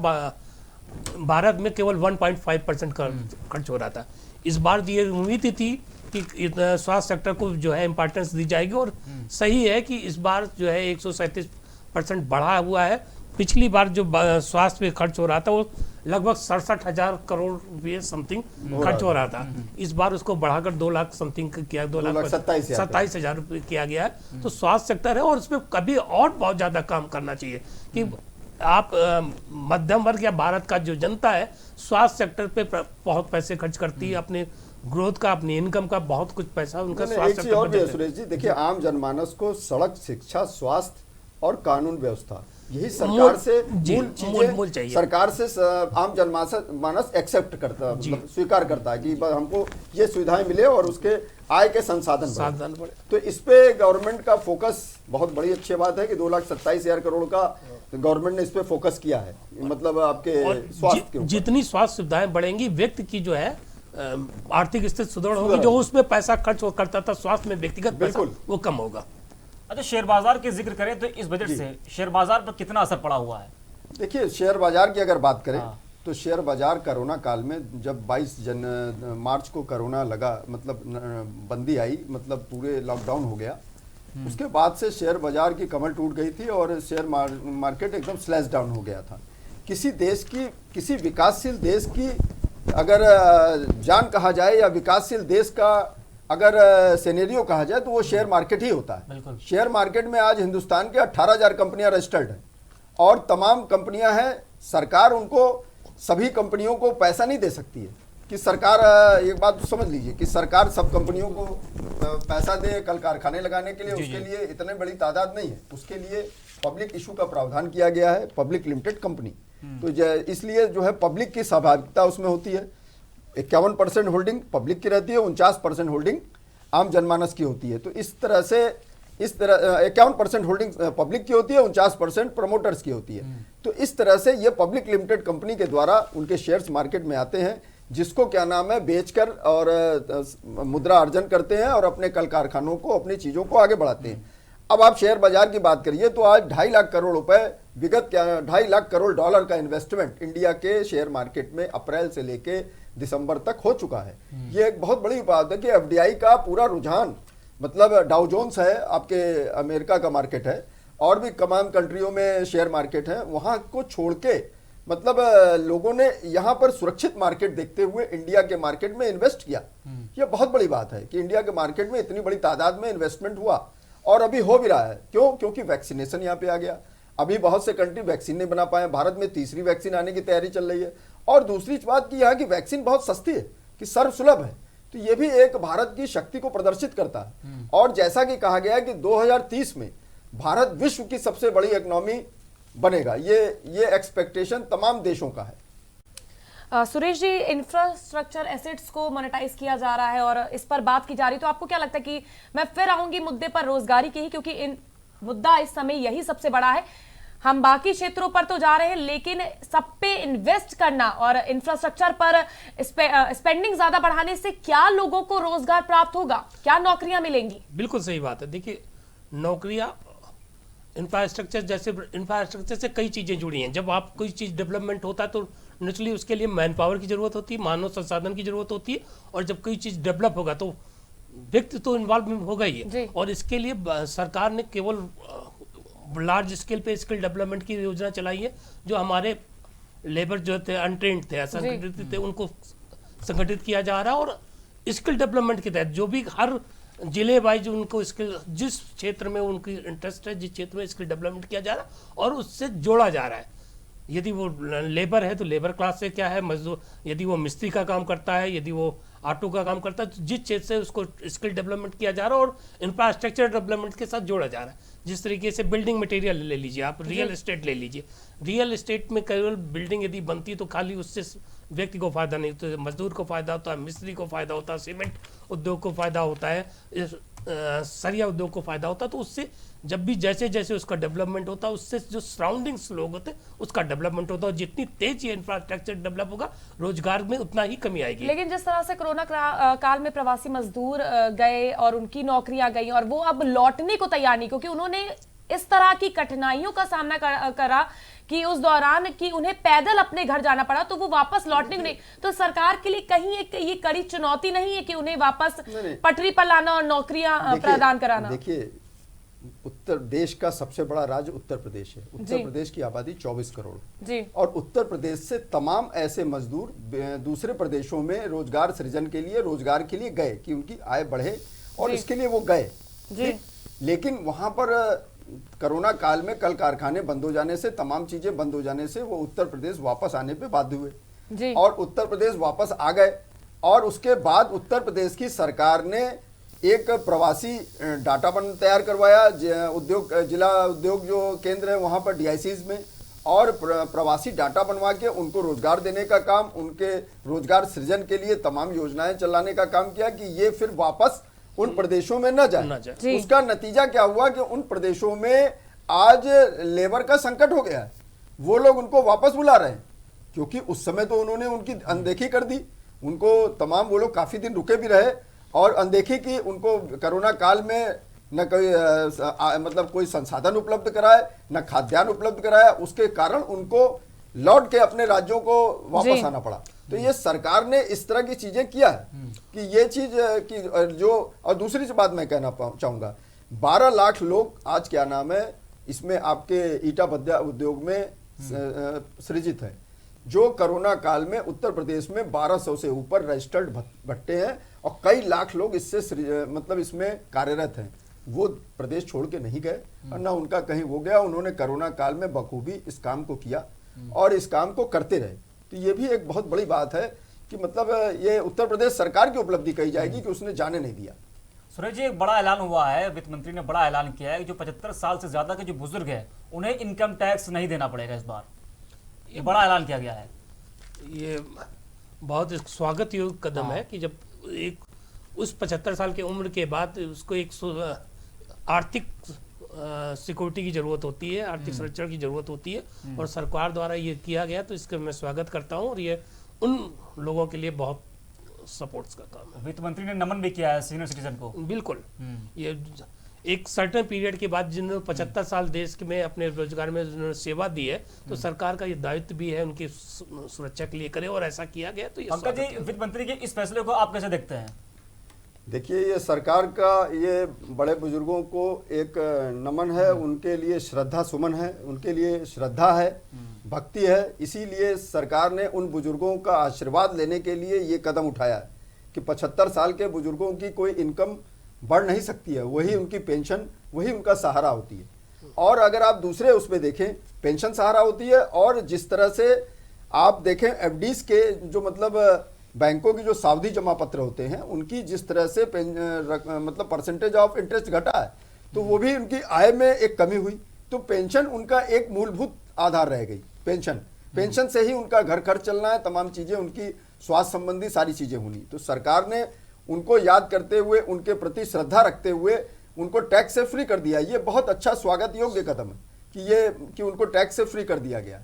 भारत में केवल 1.5% खर्च हो रहा था। इस बार ये उम्मीद थी कि स्वास्थ्य सेक्टर को जो है इम्पोर्टेंस दी जाएगी, और सही है कि इस बार जो है 137% बढ़ा हुआ है। पिछली बार जो स्वास्थ्य पे खर्च हो रहा था वो लगभग 67,000 करोड़ रुपये समथिंग खर्च हो रहा था। इस बार उसको बढ़ाकर 2 लाख समथिंग किया, 2,27,000 रुपये किया गया है। तो स्वास्थ्य सेक्टर है और उसमें कभी और बहुत ज़्यादा काम करना चाहिए कि आप मध्यम वर्ग या भारत का जो जनता है स्वास्थ्य सेक्टर पे बहुत पैसे खर्च करती है, अपने ग्रोथ का, अपनी इनकम का बहुत कुछ पैसा उनका स्वास्थ्य सेक्टर और भी है सुरेश जी। देखिए आम जनमानस को सड़क, शिक्षा, स्वास्थ्य और कानून व्यवस्था, यही सरकार से मूल चीजें सरकार से आम जनमानस एक्सेप्ट करता, मतलब स्वीकार करता है कि हमको ये सुविधाएं मिले और उसके आय के संसाधन बढ़े। तो इस पे गवर्नमेंट का फोकस बहुत बड़ी अच्छी बात है कि 2,27,000 करोड़ का गवर्नमेंट ने इस पे फोकस किया है। मतलब आपके स्वास्थ्य के ऊपर जितनी स्वास्थ्य सुविधाएं बढ़ेंगी, व्यक्ति की जो है आर्थिक स्थिति सुदृढ़ होगी। जो उसमें पैसा खर्च करता था स्वास्थ्य में व्यक्तिगत पैसा, वो कम होगा। अच्छा, शेयर बाजार की जिक्र करें तो इस बजट से शेयर बाजार पर कितना असर पड़ा हुआ है? देखिए शेयर बाजार की अगर बात करें तो शेयर बाजार कोरोना काल में जब 22 मार्च को कोरोना लगा, मतलब बंदी आई, मतलब पूरे लॉकडाउन हो गया, उसके बाद से शेयर बाजार की कमर टूट गई थी और शेयर मार्केट एकदम स्लैश डाउन हो गया था। किसी देश की, किसी विकासशील देश की अगर जान कहा जाए या विकासशील देश का अगर सिनेरियो कहा जाए तो वो शेयर मार्केट ही होता है। शेयर मार्केट में आज हिंदुस्तान के 18,000 कंपनियां रजिस्टर्ड हैं और तमाम कंपनियां हैं। सरकार उनको, सभी कंपनियों को पैसा नहीं दे सकती है, कि सरकार एक बात तो समझ लीजिए कि सरकार सब कंपनियों को पैसा दे कल कारखाने लगाने के लिए, उसके लिए इतने बड़ी तादाद नहीं है। उसके लिए पब्लिक इशू का प्रावधान किया गया है, पब्लिक लिमिटेड कंपनी। तो इसलिए जो है पब्लिक की सहभागिता उसमें होती है। 51% होल्डिंग पब्लिक की रहती है, 49% होल्डिंग आम जनमानस की होती है। तो इस तरह 51% होल्डिंग पब्लिक की होती है, 49% प्रमोटर्स की होती है। तो इस तरह से ये पब्लिक लिमिटेड कंपनी के द्वारा उनके शेयर्स मार्केट में आते हैं, जिसको क्या नाम है बेचकर और मुद्रा अर्जन करते हैं और अपने कल कारखानों को, अपनी चीजों को आगे बढ़ाते हैं। अब आप शेयर बाजार की बात करिए तो आज 2.5 लाख करोड़ रुपए विगत 2.5 लाख करोड़ डॉलर का इन्वेस्टमेंट इंडिया के शेयर मार्केट में अप्रैल से लेके दिसंबर तक हो चुका है। ये एक बहुत बड़ी बात है कि एफडीआई का पूरा रुझान, मतलब डाउ जोन्स है आपके अमेरिका का मार्केट है और भी तमाम कंट्रियों में शेयर मार्केट है, वहां को छोड़ के मतलब लोगों ने यहाँ पर सुरक्षित मार्केट देखते हुए इंडिया के मार्केट में इन्वेस्ट किया। ये बहुत बड़ी बात है कि इंडिया के मार्केट में इतनी बड़ी तादाद में इन्वेस्टमेंट हुआ और अभी हो भी रहा है। क्यों? क्योंकि वैक्सीनेशन यहाँ पे आ गया। अभी बहुत से कंट्री वैक्सीन नहीं बना पाए, भारत में तीसरी वैक्सीन आने की तैयारी चल रही है। और दूसरी बात की यहाँ की वैक्सीन बहुत सस्ती है, कि सर्वसुलभ है। तो ये भी एक भारत की शक्ति को प्रदर्शित करता है। और जैसा कि कहा गया है कि 2030 में भारत विश्व की सबसे बड़ी इकोनॉमी बनेगा, ये एक्सपेक्टेशन तमाम देशों का है। सुरेश जी, इंफ्रास्ट्रक्चर एसेट्स को मोनेटाइज किया जा रहा है और इस पर बात की जा रही, तो आपको क्या लगता है कि मैं फिर आऊंगी मुद्दे पर रोजगारी की ही, क्योंकि मुद्दा इस समय यही सबसे बड़ा है। हम बाकी क्षेत्रों पर तो जा रहे हैं, लेकिन सब पे इन्वेस्ट करना और इंफ्रास्ट्रक्चर पर स्पेंडिंग ज्यादा बढ़ाने से क्या लोगों को रोजगार प्राप्त होगा, क्या नौकरियां मिलेंगी? बिल्कुल सही बात है। देखिए, नौकरियां इंफ्रास्ट्रक्चर से कई चीजें जुड़ी हैं। जब आप कोई चीज डेवलपमेंट होता है तो नेचुरली उसके लिए मैन पावर की जरूरत होती है, मानव संसाधन की जरूरत होती है। और जब कोई चीज डेवलप होगा तो व्यक्ति तो इन्वॉल्व होगा ही है। और इसके लिए सरकार ने केवल लार्ज स्केल पे स्किल डेवलपमेंट की योजना चलाई है। जो हमारे लेबर जो थे, अनट्रेंड थे, असंगठित थे, उनको संगठित किया जा रहा है। और स्किल डेवलपमेंट के तहत जो भी हर जिले वाइज उनको स्किल, जिस क्षेत्र में उनकी इंटरेस्ट है, जिस क्षेत्र में स्किल डेवलपमेंट किया जा रहा है और उससे जोड़ा जा रहा है। यदि वो लेबर है तो लेबर क्लास से क्या है, मजदूर, यदि वो मिस्त्री का काम करता है, यदि वो ऑटो का काम करता है, तो जिस क्षेत्र से उसको स्किल डेवलपमेंट किया जा रहा है और इंफ्रास्ट्रक्चर डेवलपमेंट के साथ जोड़ा जा रहा है। जिस तरीके से बिल्डिंग मटेरियल ले लीजिए, आप रियल एस्टेट ले लीजिए। रियल एस्टेट में केवल बिल्डिंग यदि बनती तो खाली उससे व्यक्ति को फायदा नहीं, तो मजदूर को फायदा होता है, मिस्त्री को फायदा होता है, सीमेंट उद्योग को फायदा होता है, सरिया उद्योग को फायदा होता है। तो उससे जब भी जैसे जैसे उसका डेवलपमेंट होता है, उससे जो सराउंडिंग्स लोग होते हैं उसका डेवलपमेंट होता है। और जितनी तेज ये इंफ्रास्ट्रक्चर डेवलप होगा, रोजगार में उतना ही कमी आएगी। लेकिन जिस तरह से कोरोना काल में प्रवासी मजदूर गए और उनकी नौकरियां गई और वो अब लौटने को तैयार नहीं, क्योंकि उन्होंने इस तरह की कठिनाइयों का सामना करा कि उस दौरान कि उन्हें पैदल अपने घर जाना पड़ा, तो वो वापस लौटने नहीं। तो सरकार के लिए कहीं एक ये कड़ी चुनौती नहीं है कि उन्हें वापस पटरी पर लाना और नौकरियां प्रदान कराना? देखिए, उत्तर देश का सबसे बड़ा राज्य उत्तर प्रदेश है। उत्तर प्रदेश की आबादी 24 करोड़ जी। और उत्तर प्रदेश से तमाम ऐसे मजदूर दूसरे प्रदेशों में रोजगार सृजन के लिए, रोजगार के लिए गए कि उनकी आय बढ़े, और इसके लिए वो गए जी। लेकिन वहां पर कोरोना काल में कल कारखाने बंद हो जाने से, तमाम चीजें बंद हो जाने से वो उत्तर प्रदेश वापस आने पे बाध्य हुए जी। और उत्तर प्रदेश वापस आ गए। और उसके बाद उत्तर प्रदेश की सरकार ने एक प्रवासी डाटा बन तैयार करवाया, उद्योग जिला उद्योग जो केंद्र है वहां पर DICs में, और प्रवासी डाटा बनवा के उनको रोजगार देने का काम, उनके रोजगार सृजन के लिए तमाम योजनाएं चलाने का काम किया कि ये फिर वापस उन प्रदेशों में न जाए। उसका नतीजा क्या हुआ कि उन प्रदेशों में आज लेबर का संकट हो गया है। वो लोग उनको वापस बुला रहे हैं, क्योंकि उस समय तो उन्होंने उनकी अनदेखी कर दी। उनको तमाम वो लोग काफी दिन रुके भी रहे और अनदेखी की। उनको कोरोना काल में न कोई मतलब कोई संसाधन उपलब्ध कराए, न खाद्यान्न उपलब्ध कराया। उसके कारण उनको लौट के अपने राज्यों को वापस आना पड़ा। तो ये सरकार ने इस तरह की चीजें किया है कि ये चीज की जो, और दूसरी बात मैं कहना चाहूंगा, 12 लाख लोग आज क्या नाम है इसमें आपके ईटा भट्टा उद्योग में सृजित है, जो कोरोना काल में उत्तर प्रदेश में 1200 से ऊपर रजिस्टर्ड भट्टे हैं और कई लाख लोग इससे मतलब इसमें कार्यरत हैं। वो प्रदेश छोड़ के नहीं गए और ना उनका कहीं वो गया। उन्होंने कोरोना काल में बखूबी इस काम को किया और इस काम को करते रहे। तो ये भी एक बहुत बड़ी बात है कि मतलब ये उत्तर प्रदेश सरकार की उपलब्धि कही जाएगी कि उसने जाने नहीं दिया। सुरेश जी, एक बड़ा ऐलान हुआ है, वित्त मंत्री ने बड़ा ऐलान किया है कि जो 75 साल से ज्यादा के जो बुजुर्ग हैं उन्हें इनकम टैक्स नहीं देना पड़ेगा इस बार। ये बड़ा ऐलान किया गया है। ये बहुत एक स्वागत योग्य कदम है कि जब एक उस 75 साल की उम्र के बाद उसको एक आर्थिक सिक्योरिटी की जरूरत होती है, आर्थिक संरक्षण की जरूरत होती है, और सरकार द्वारा ये किया गया, तो इसका मैं स्वागत करता हूँ। और ये उन लोगों के लिए बहुत सपोर्ट्स का काम है। वित्त मंत्री ने नमन भी किया है सीनियर सिटीजन को। बिल्कुल, ये एक सर्टेन पीरियड के बाद जिन्होंने 75 साल देश में अपने रोजगार में जिन्होंने सेवा दी है, तो सरकार का ये दायित्व भी है उनकी सुरक्षा के लिए करे, और ऐसा किया गया। तो ये पंकज जी, वित्त मंत्री के इस फैसले को आप कैसे देखते हैं? देखिए, ये सरकार का ये बड़े बुजुर्गों को एक नमन है, उनके लिए श्रद्धा सुमन है, उनके लिए श्रद्धा है, भक्ति है। इसीलिए सरकार ने उन बुजुर्गों का आशीर्वाद लेने के लिए ये कदम उठाया है कि 75 साल के बुजुर्गों की कोई इनकम बढ़ नहीं सकती है, वही उनकी पेंशन, वही उनका सहारा होती है। और अगर आप दूसरे उसमें देखें, पेंशन सहारा होती है, और जिस तरह से आप देखें एफडीज के जो मतलब बैंकों की जो सावधि जमा पत्र होते हैं, उनकी जिस तरह से मतलब परसेंटेज ऑफ इंटरेस्ट घटा है, तो वो भी उनकी आय में एक कमी हुई। तो पेंशन उनका एक मूलभूत आधार रह गई। पेंशन से ही उनका घर खर्च चलना है, तमाम चीजें, उनकी स्वास्थ्य संबंधी सारी चीजें होनी। तो सरकार ने उनको याद करते हुए, उनके प्रति श्रद्धा रखते हुए उनको टैक्स से फ्री कर दिया। ये बहुत अच्छा स्वागत योग्य कदम है कि उनको टैक्स से फ्री कर दिया गया।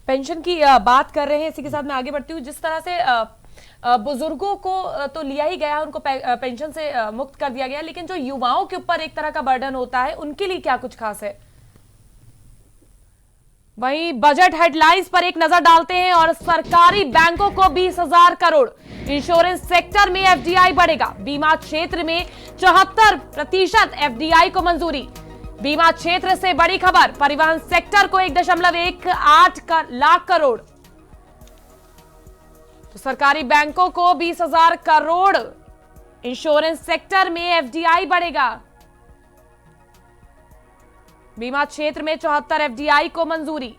पेंशन की बात कर रहे हैं, इसी के साथ मैं आगे बढ़ती हूँ। जिस तरह से बुजुर्गों को तो लिया ही गया, उनको पेंशन से मुक्त कर दिया गया, लेकिन जो युवाओं के ऊपर एक तरह का बर्डन होता है, उनके लिए क्या कुछ खास है? वहीं बजट हेडलाइंस पर एक नजर डालते हैं, और सरकारी बैंकों को 20,000 करोड़, इंश्योरेंस सेक्टर में एफडीआई बढ़ेगा, बीमा क्षेत्र में 74% एफडीआई को मंजूरी। बीमा क्षेत्र से बड़ी खबर, परिवहन सेक्टर को 1.18 लाख करोड़। तो सरकारी बैंकों को 20,000 करोड़, इंश्योरेंस सेक्टर में एफडीआई बढ़ेगा, बीमा क्षेत्र में 74 एफडीआई को मंजूरी।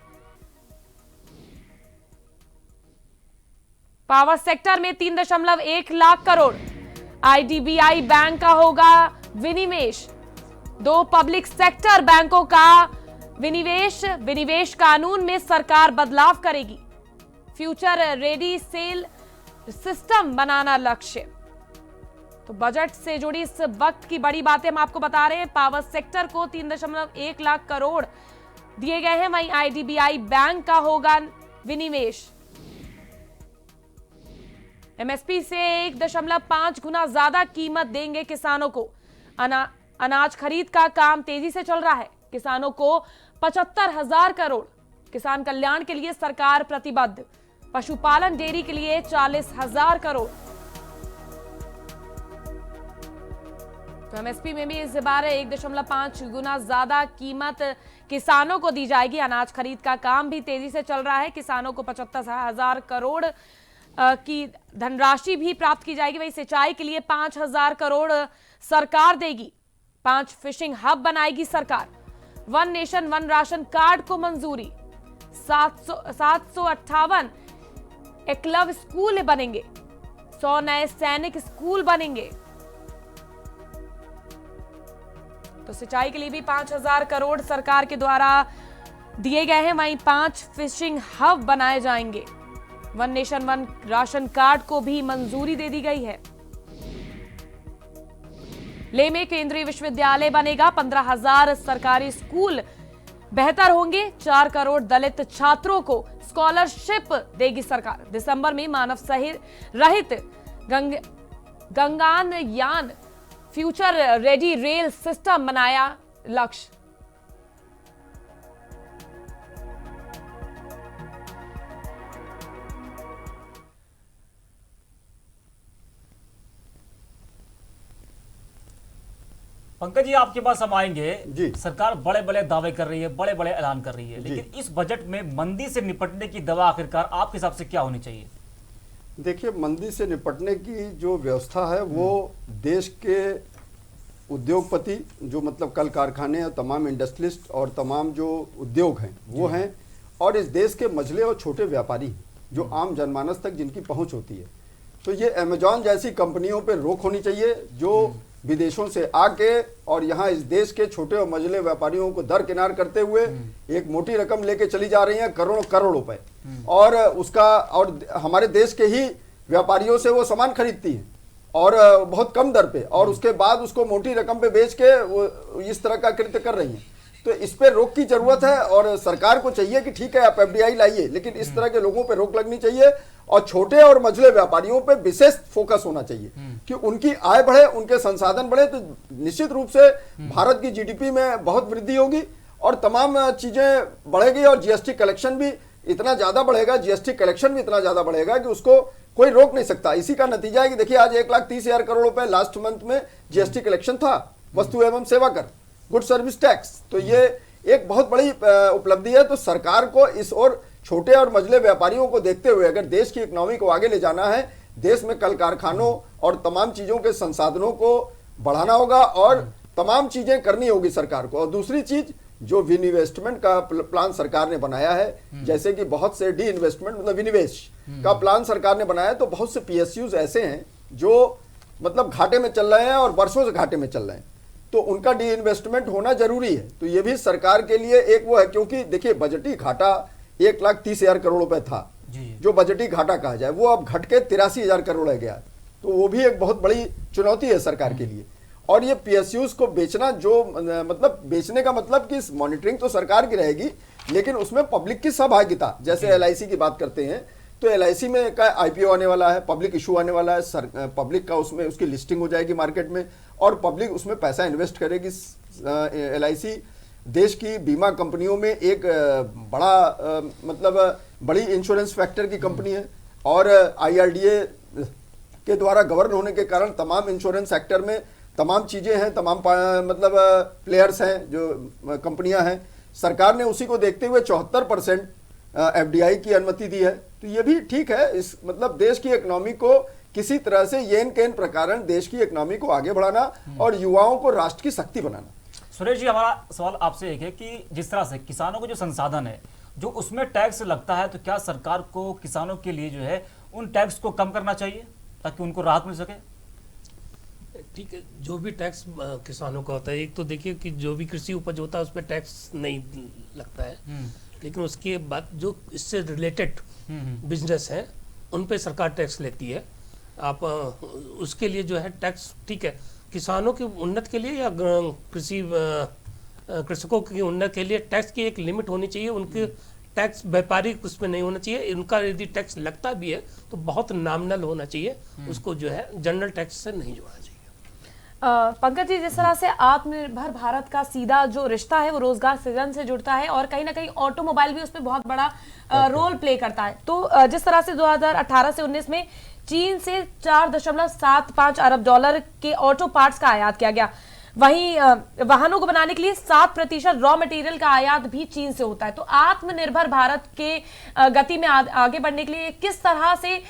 पावर सेक्टर में 3.1 लाख करोड़, आईडीबीआई बैंक का होगा विनिवेश। 2 पब्लिक सेक्टर बैंकों का विनिवेश कानून में सरकार बदलाव करेगी। फ्यूचर रेडी सेल सिस्टम बनाना लक्ष्य। तो बजट से जुड़ी इस वक्त की बड़ी बातें हम आपको बता रहे हैं। पावर सेक्टर को 3.1 लाख करोड़ दिए गए हैं, वहीं आईडीबीआई बैंक का होगा विनिवेश। एमएसपी से 1.5 गुना ज्यादा कीमत देंगे किसानों को। अनाज खरीद का काम तेजी से चल रहा है, किसानों को 75,000 करोड़। किसान कल्याण के लिए सरकार प्रतिबद्ध। पशुपालन डेयरी के लिए 40,000 करोड़। तो एमएसपी में भी इस बार 1.5 गुना ज्यादा कीमत किसानों को दी जाएगी। अनाज खरीद का काम भी तेजी से चल रहा है, किसानों को 75,000 करोड़ की धनराशि भी प्राप्त की जाएगी। वही सिंचाई के लिए 5,000 करोड़ सरकार देगी। 5 फिशिंग हब बनाएगी सरकार। 1 नेशन 1 राशन कार्ड को मंजूरी। 758 एकलव्य स्कूल बनेंगे। 100 नए सैनिक स्कूल बनेंगे। तो सिंचाई के लिए भी 5,000 करोड़ सरकार के द्वारा दिए गए हैं। वहीं 5 फिशिंग हब बनाए जाएंगे। 1 नेशन 1 राशन कार्ड को भी मंजूरी दे दी गई है। लेह में केंद्रीय विश्वविद्यालय बनेगा। 15,000 सरकारी स्कूल बेहतर होंगे। 4 करोड़ दलित छात्रों को स्कॉलरशिप देगी सरकार। दिसंबर में मानव रहित Gaganyaan future ready rail system बनाया लक्ष्य। पंकज जी, आपके पास हम आएंगे जी। सरकार बड़े बड़े दावे कर रही है, बड़े बड़े ऐलान कर रही है, लेकिन इस बजट में मंदी से निपटने की दवा आखिरकार आपके हिसाब से क्या होनी चाहिए? देखिए, मंदी से निपटने की जो व्यवस्था है वो देश के उद्योगपति, जो मतलब कल कारखाने और तमाम इंडस्ट्रियलिस्ट और तमाम जो उद्योग हैं वो हैं, और इस देश के मझले और छोटे व्यापारी, जो आम जनमानस तक जिनकी पहुंच होती है। तो ये अमेजॉन जैसी कंपनियों पे रोक होनी चाहिए जो विदेशों से आके और यहाँ इस देश के छोटे और मझले व्यापारियों को दरकिनार करते हुए एक मोटी रकम लेके चली जा रही हैं, करोड़ों करोड़ रुपए, और और हमारे देश के ही व्यापारियों से वो सामान खरीदती हैं और बहुत कम दर पे, और उसके बाद उसको मोटी रकम पे बेच के वो इस तरह का कृत्य कर रही हैं। तो इस पे रोक की जरूरत है और सरकार को चाहिए कि ठीक है आप एफडीआई लाइए, लेकिन इस तरह के लोगों पे रोक लगनी चाहिए और छोटे और मझले व्यापारियों पे विशेष फोकस होना चाहिए कि उनकी आय बढ़े, उनके संसाधन बढ़े, तो निश्चित रूप से भारत की जीडीपी में बहुत वृद्धि होगी और तमाम चीजें बढ़ेगी और जीएसटी कलेक्शन भी इतना ज्यादा बढ़ेगा, जीएसटी कलेक्शन भी इतना ज्यादा बढ़ेगा कि उसको कोई रोक नहीं सकता। इसी का नतीजा है कि देखिए आज 1,30,000 करोड़ रुपए लास्ट मंथ में जीएसटी कलेक्शन था, वस्तु एवं सेवा कर, गुड सर्विस टैक्स। तो ये एक बहुत बड़ी उपलब्धि है। तो सरकार को इस और छोटे और मझले व्यापारियों को देखते हुए अगर देश की इकोनॉमी को आगे ले जाना है, देश में कल कारखानों और तमाम चीजों के संसाधनों को बढ़ाना होगा और तमाम चीजें करनी होगी सरकार को। और दूसरी चीज जो विनिवेस्टमेंट का प्लान सरकार ने बनाया है, जैसे कि बहुत से डी इन्वेस्टमेंट मतलब विनिवेश का प्लान सरकार ने बनाया है, तो बहुत से पीएसयूज ऐसे हैं जो मतलब घाटे में चल रहे हैं और वर्षों से घाटे में चल रहे हैं, तो उनका डी इन्वेस्टमेंट होना जरूरी है। तो ये भी सरकार के लिए एक वो है, क्योंकि देखिए बजटी घाटा 1,30,000 करोड़ रुपए था जो बजटी घाटा कहा जाए, वो अब घट के 83,000 करोड़ रह गया। तो वो भी एक बहुत बड़ी चुनौती है सरकार के लिए। और ये पीएसयूज को बेचना, जो मतलब बेचने का मतलब कि मॉनिटरिंग तो सरकार की रहेगी, लेकिन उसमें पब्लिक की सहभागिता, जैसे एलआईसी की बात करते हैं तो एलआईसी में का आईपीओ आने वाला है, पब्लिक इशू आने वाला है, पब्लिक का उसमें उसकी लिस्टिंग हो जाएगी मार्केट में और पब्लिक उसमें पैसा इन्वेस्ट करेगी। एलआईसी देश की बीमा कंपनियों में एक बड़ा मतलब बड़ी इंश्योरेंस फैक्टर की कंपनी है और आईआरडीए के द्वारा गवर्न होने के कारण तमाम इंश्योरेंस सेक्टर में तमाम चीजें हैं, तमाम मतलब प्लेयर्स हैं जो कंपनियां हैं। सरकार ने उसी को देखते हुए 74% एफडीआई की अनुमति दी है। तो ये भी ठीक है, इस मतलब देश की इकोनॉमी को किसी तरह से येन केन प्रकार देश की इकोनॉमी को आगे बढ़ाना और युवाओं को राष्ट्र की शक्ति बनाना। सुरेश जी, हमारा सवाल आपसे एक है कि जिस तरह से किसानों को जो संसाधन है जो उसमें टैक्स लगता है, तो क्या सरकार को किसानों के लिए जो है उन टैक्स को कम करना चाहिए ताकि उनको राहत मिल सके? ठीक है, जो भी टैक्स किसानों का होता है, एक तो देखिए कि जो भी कृषि उपज होता है उस पर टैक्स नहीं लगता है, लेकिन उसके बाद जो इससे रिलेटेड बिजनेस है उन पे सरकार टैक्स लेती है। आप उसके लिए जो है टैक्स, ठीक है, किसानों की उन्नत के लिए या कृषकों की उन्नत के लिए टैक्स की एक लिमिट होनी चाहिए। उनके टैक्स व्यापारिक उसमें नहीं होना चाहिए। उनका यदि टैक्स लगता भी है तो बहुत नॉमिनल होना चाहिए, उसको जो है जनरल टैक्स से नहीं जोड़ना चाहिए। पंकज जी, जिस तरह से आत्मनिर्भर भारत का सीधा जो रिश्ता है वो रोजगार सृजन से जुड़ता है और कहीं ना कहीं ऑटोमोबाइल भी उसमें बहुत बड़ा रोल प्ले करता है। तो जिस तरह से 2018 से 19 में चीन से 4.75 अरब डॉलर के ऑटो पार्ट्स का आयात किया गया, वहीं वाहनों को बनाने के लिए 7% रॉ मटेरियल का आयात भी चीन से होता है। तो आत्मनिर्भर भारत के गति में आगे बढ़ने के लिए किस तरह से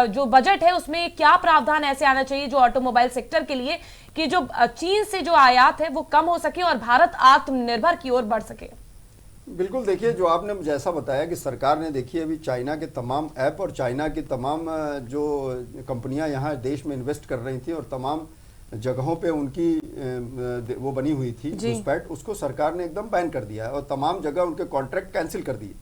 जो बजट है उसमें क्या प्रावधान ऐसे आना चाहिए जो ऑटोमोबाइल सेक्टर के लिए कि जो चीन से जो आयात है वो कम हो सके और भारत आत्मनिर्भर की ओर बढ़ सके? बिल्कुल, देखिए जो आपने जैसा बताया कि सरकार ने देखिए अभी चाइना के तमाम ऐप और चाइना की तमाम जो कंपनियां यहाँ देश में इन्वेस्ट कर रही थी और तमाम जगहों पे उनकी वो बनी हुई थी घुसपैठ, उसको सरकार ने एकदम बैन कर दिया है और तमाम जगह उनके कॉन्ट्रैक्ट कैंसिल कर दिए।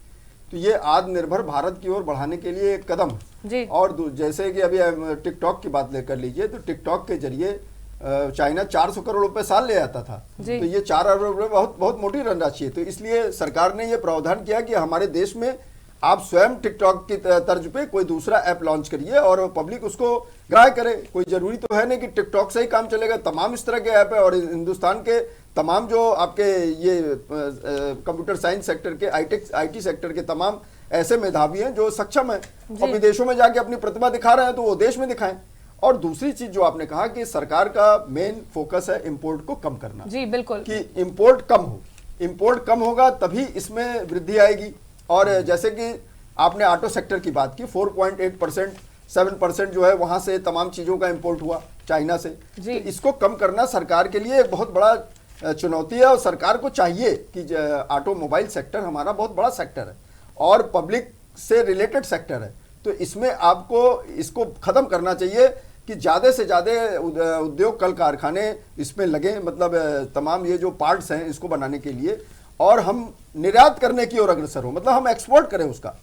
तो ये आत्मनिर्भर भारत की ओर बढ़ाने के लिए एक कदम है। और जैसे कि अभी टिकटॉक की बात लेकर लीजिए, तो टिकटॉक के जरिए चाइना 400 करोड़ रुपए साल ले आता था, तो ये 4 अरब रुपए बहुत बहुत मोटी धनराशि है। तो इसलिए सरकार ने ये प्रावधान किया कि हमारे देश में आप स्वयं टिकटॉक की तर्ज पे कोई दूसरा ऐप लॉन्च करिए और पब्लिक उसको ग्राह्य करे। कोई जरूरी तो है नहीं कि टिकटॉक से ही काम चलेगा, तमाम इस तरह के ऐप है और हिंदुस्तान के तमाम जो आपके ये कंप्यूटर साइंस सेक्टर के आईटी सेक्टर के तमाम ऐसे मेधावी हैं जो सक्षम हैं और विदेशों में जाके अपनी प्रतिभा दिखा रहे हैं, तो वो देश में दिखाएं। और दूसरी चीज जो आपने कहा कि सरकार का मेन फोकस है इंपोर्ट को कम करना। जी बिल्कुल, कि इंपोर्ट कम हो, इंपोर्ट कम होगा तभी इसमें वृद्धि आएगी। और जैसे कि आपने ऑटो सेक्टर की बात की, 4.8% 7% जो है वहां से तमाम चीजों का इंपोर्ट हुआ चाइना से, तो इसको कम करना सरकार के लिए एक बहुत बड़ा चुनौती है। और सरकार को चाहिए कि ऑटोमोबाइल सेक्टर हमारा बहुत बड़ा सेक्टर है और पब्लिक से रिलेटेड सेक्टर है, तो इसमें आपको इसको खत्म करना चाहिए कि ज़्यादा से ज़्यादा उद्योग कल कारखाने इसमें लगे, मतलब तमाम ये जो पार्ट्स हैं इसको बनाने के लिए, और हम निर्यात करने की ओर अग्रसर हो, मतलब हम एक्सपोर्ट करें उसका,